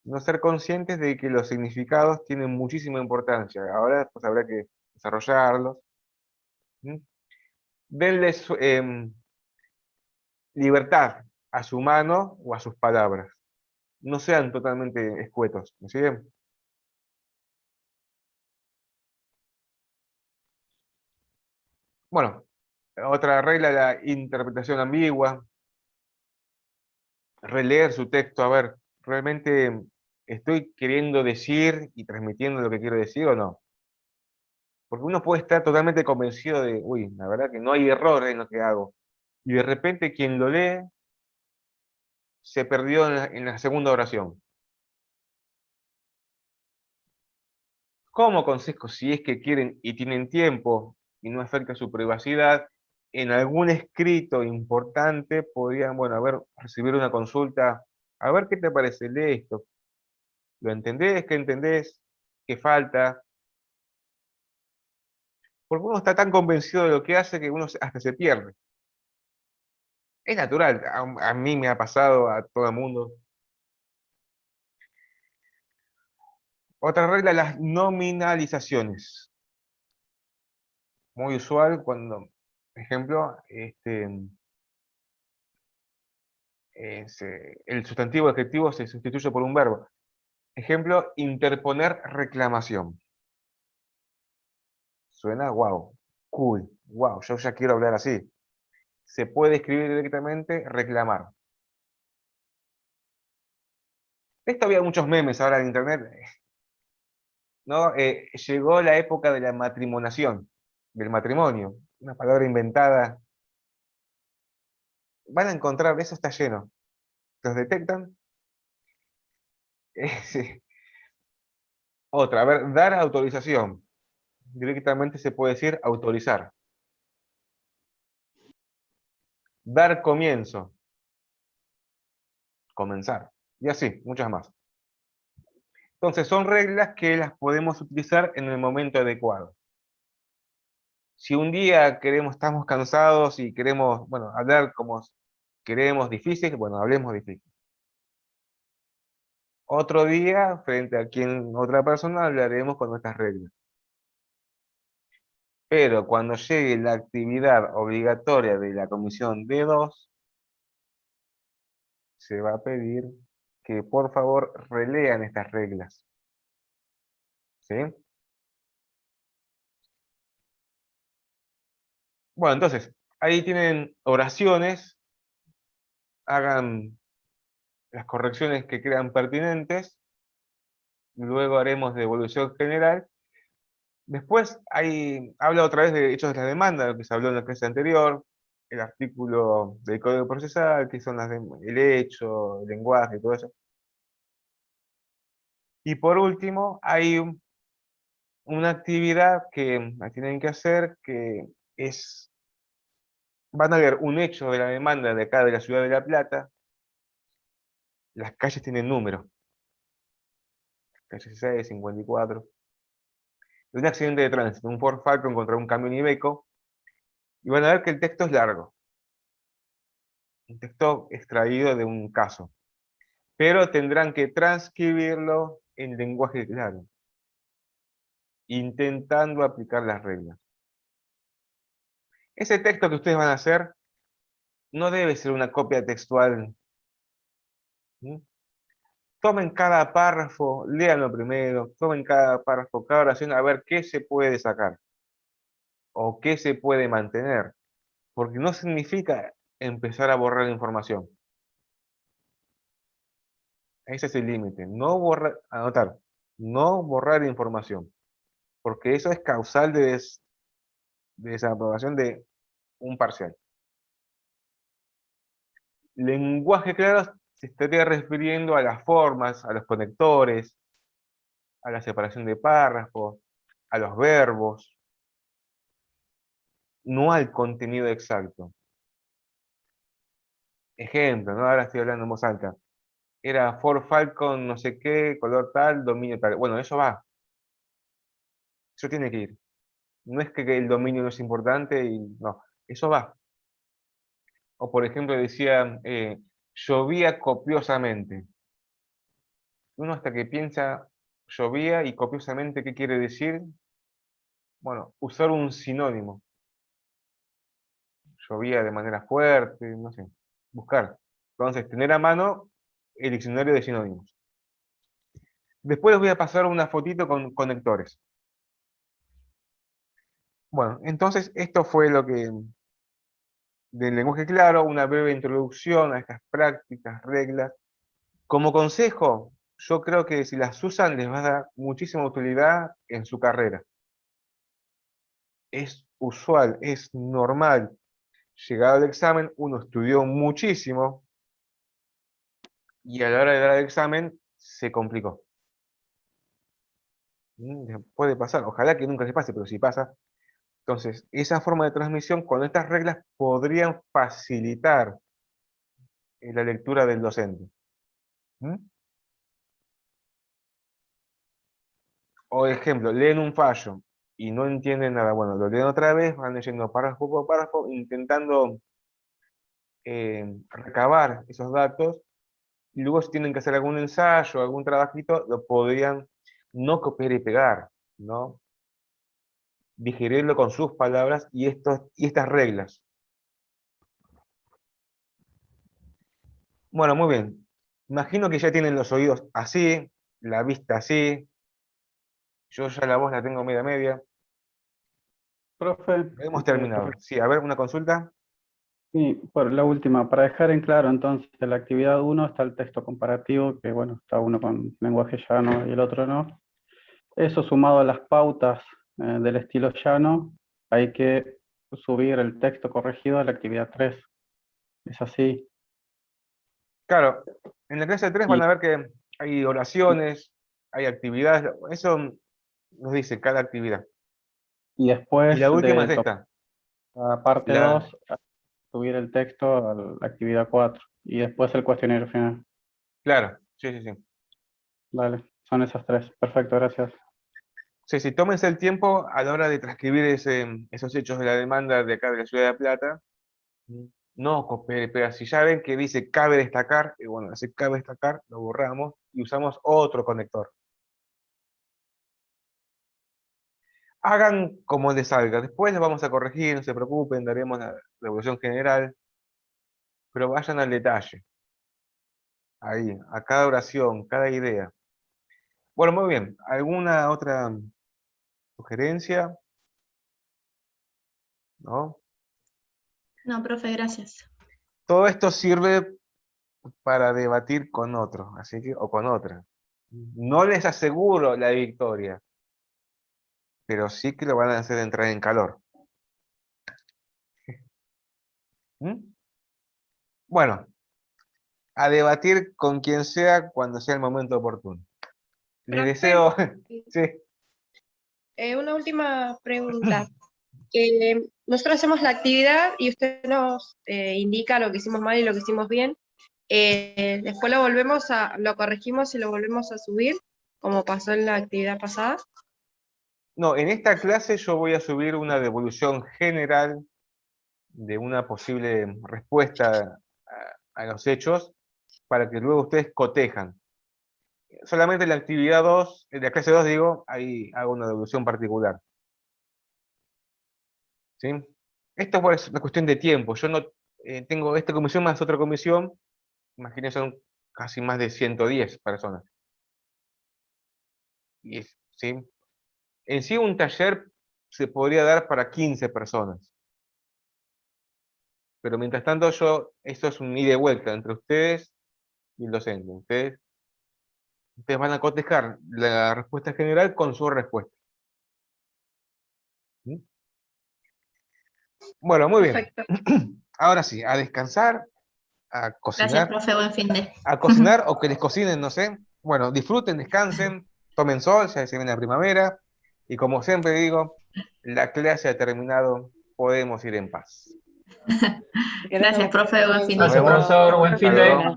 No ser conscientes de que los significados tienen muchísima importancia. Ahora después habrá que desarrollarlos. ¿Mm? Denles libertad a su mano o a sus palabras. No sean totalmente escuetos. ¿Me siguen? Bueno, otra regla, la interpretación ambigua. Releer su texto, a ver, ¿realmente estoy queriendo decir y transmitiendo lo que quiero decir o no? Porque uno puede estar totalmente convencido de, uy, la verdad que no hay error en lo que hago. Y de repente quien lo lee se perdió en la segunda oración. Como consejo, si es que quieren y tienen tiempo y no afecta su privacidad, en algún escrito importante podrían, bueno, a ver, recibir una consulta, a ver qué te parece, lee esto. ¿Lo entendés? ¿Qué entendés? ¿Qué falta? Porque uno está tan convencido de lo que hace que uno hasta se pierde. Es natural, a mí me ha pasado, a todo el mundo. Otra regla, las nominalizaciones. Muy usual cuando, por ejemplo, el sustantivo adjetivo se sustituye por un verbo. Ejemplo, interponer reclamación. Suena wow, cool, wow, yo ya quiero hablar así. Se puede escribir directamente reclamar. Esto había muchos memes ahora en internet, ¿no? Llegó la época de la matrimonación, del matrimonio, una palabra inventada. Van a encontrar, eso está lleno. ¿Los detectan? Sí. Otra, a ver, dar autorización. Directamente se puede decir autorizar. Dar comienzo. Comenzar. Y así, muchas más. Entonces, son reglas que las podemos utilizar en el momento adecuado. Si un día estamos cansados y queremos, bueno, hablar como queremos difícil, bueno, hablemos difícil. Otro día, frente a otra persona, hablaremos con nuestras reglas. Pero cuando llegue la actividad obligatoria de la comisión D2, se va a pedir que por favor relean estas reglas. ¿Sí? Bueno, entonces, ahí tienen oraciones, hagan las correcciones que crean pertinentes, luego haremos devolución general. Después habla otra vez de hechos de la demanda, lo que se habló en la clase anterior, el artículo del Código Procesal, que son el hecho, el lenguaje y todo eso. Y por último, hay una actividad que tienen que hacer, que van a ver un hecho de la demanda de acá de la ciudad de La Plata. Las calles tienen número, calle 6, 54. De un accidente de tránsito, un Ford Falcon contra un camión Iveco, y van a ver que el texto es largo. Un texto extraído de un caso. Pero tendrán que transcribirlo en lenguaje claro, intentando aplicar las reglas. Ese texto que ustedes van a hacer no debe ser una copia textual. ¿Sí? Tomen cada párrafo, léanlo primero, tomen cada párrafo, cada oración, a ver qué se puede sacar o qué se puede mantener, porque no significa empezar a borrar información. Ese es el límite, no borrar, anotar, no borrar información, porque eso es causal de desaprobación de un parcial. Lenguaje claro se estaría refiriendo a las formas, a los conectores, a la separación de párrafos, a los verbos, no al contenido exacto. Ejemplo, ¿no? Ahora estoy hablando en voz alta. Era Ford Falcon, no sé qué, color tal, dominio tal. Bueno, eso va. Eso tiene que ir. No es que el dominio no es importante y no. Eso va. O por ejemplo decía, llovía copiosamente. Uno hasta que piensa, llovía y copiosamente, ¿qué quiere decir? Bueno, usar un sinónimo. Llovía de manera fuerte, no sé. Buscar. Entonces, tener a mano el diccionario de sinónimos. Después les voy a pasar una fotito con conectores. Bueno, entonces esto fue lo que del lenguaje claro, una breve introducción a estas prácticas, reglas. Como consejo, yo creo que si las usan les va a dar muchísima utilidad en su carrera. es usual, es normal. Llegado al examen, uno estudió muchísimo y a la hora de dar el examen se complicó. Puede pasar, ojalá que nunca se pase, pero si pasa. Entonces, esa forma de transmisión, con estas reglas, podrían facilitar la lectura del docente. ¿Mm? O ejemplo, leen un fallo y no entienden nada. Bueno, lo leen otra vez, van leyendo párrafo por párrafo, intentando recabar esos datos, y luego si tienen que hacer algún ensayo, algún trabajito, lo podrían no copiar y pegar, ¿no? Digerirlo con sus palabras y estas reglas. Bueno, muy bien. Imagino que ya tienen los oídos así, la vista así. Yo ya la voz la tengo media media. Profe, Hemos terminado. Sí, a ver, una consulta. sí, por la última, para dejar en claro, entonces, en la actividad 1 está el texto comparativo, que bueno, está uno con lenguaje llano y el otro no. Eso sumado a las pautas del estilo llano, hay que subir el texto corregido a la actividad 3. Es así. Claro, en la clase 3 van a ver que hay oraciones, hay actividades, eso nos dice cada actividad. Y después Y la última es de esta. la parte La- 2, subir el texto a la actividad 4. Y después el cuestionario final. Claro, sí, sí, sí. Vale, son esas 3. Perfecto, gracias. Sí, sí, tómense el tiempo a la hora de transcribir esos hechos de la demanda de acá de la Ciudad de La Plata. No copiar y pegar. Si ya ven que dice cabe destacar, y bueno, ese cabe destacar lo borramos y usamos otro conector. Hagan como les salga. Después les vamos a corregir, no se preocupen, daremos la devolución general. Pero vayan al detalle. Ahí, a cada oración, cada idea. Bueno, muy bien. ¿Alguna otra sugerencia? ¿No? No, profe, gracias. Todo esto sirve para debatir con otro, así que, o con otra. No les aseguro la victoria, pero sí que lo van a hacer entrar en calor. ¿Mm? Bueno, a debatir con quien sea cuando sea el momento oportuno. Les Profe. deseo, sí, Una última pregunta. Nosotros hacemos la actividad y usted nos indica lo que hicimos mal y lo que hicimos bien. Después lo corregimos y lo volvemos a subir, como pasó en la actividad pasada. no, en esta clase yo voy a subir una devolución general de una posible respuesta a los hechos para que luego ustedes cotejan. Solamente en la actividad 2, en la clase 2 digo, ahí hago una devolución particular. ¿Sí? Esto es una cuestión de tiempo. Yo no tengo esta comisión más otra comisión, imagínense, son casi más de 110 personas. ¿Sí? En sí un taller se podría dar para 15 personas. Pero mientras tanto esto es un ida y vuelta entre ustedes y el docente. Ustedes van a cotejar la respuesta general con su respuesta. ¿Sí? Bueno, muy bien. Perfecto. Ahora sí, a descansar, a Gracias, cocinar. profe, buen fin de. A cocinar o que les cocinen, no sé. Bueno, disfruten, descansen, tomen sol, ya se viene la primavera. Y como siempre digo, la clase ha terminado, podemos ir en paz. Gracias, profe, buen fin de. Nos Gracias, vemos. profesor. Buen Hasta fin de. luego.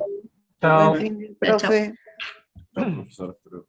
Chao. Buen fin, Chao, chao. profe. Chao, profesor. Hasta luego.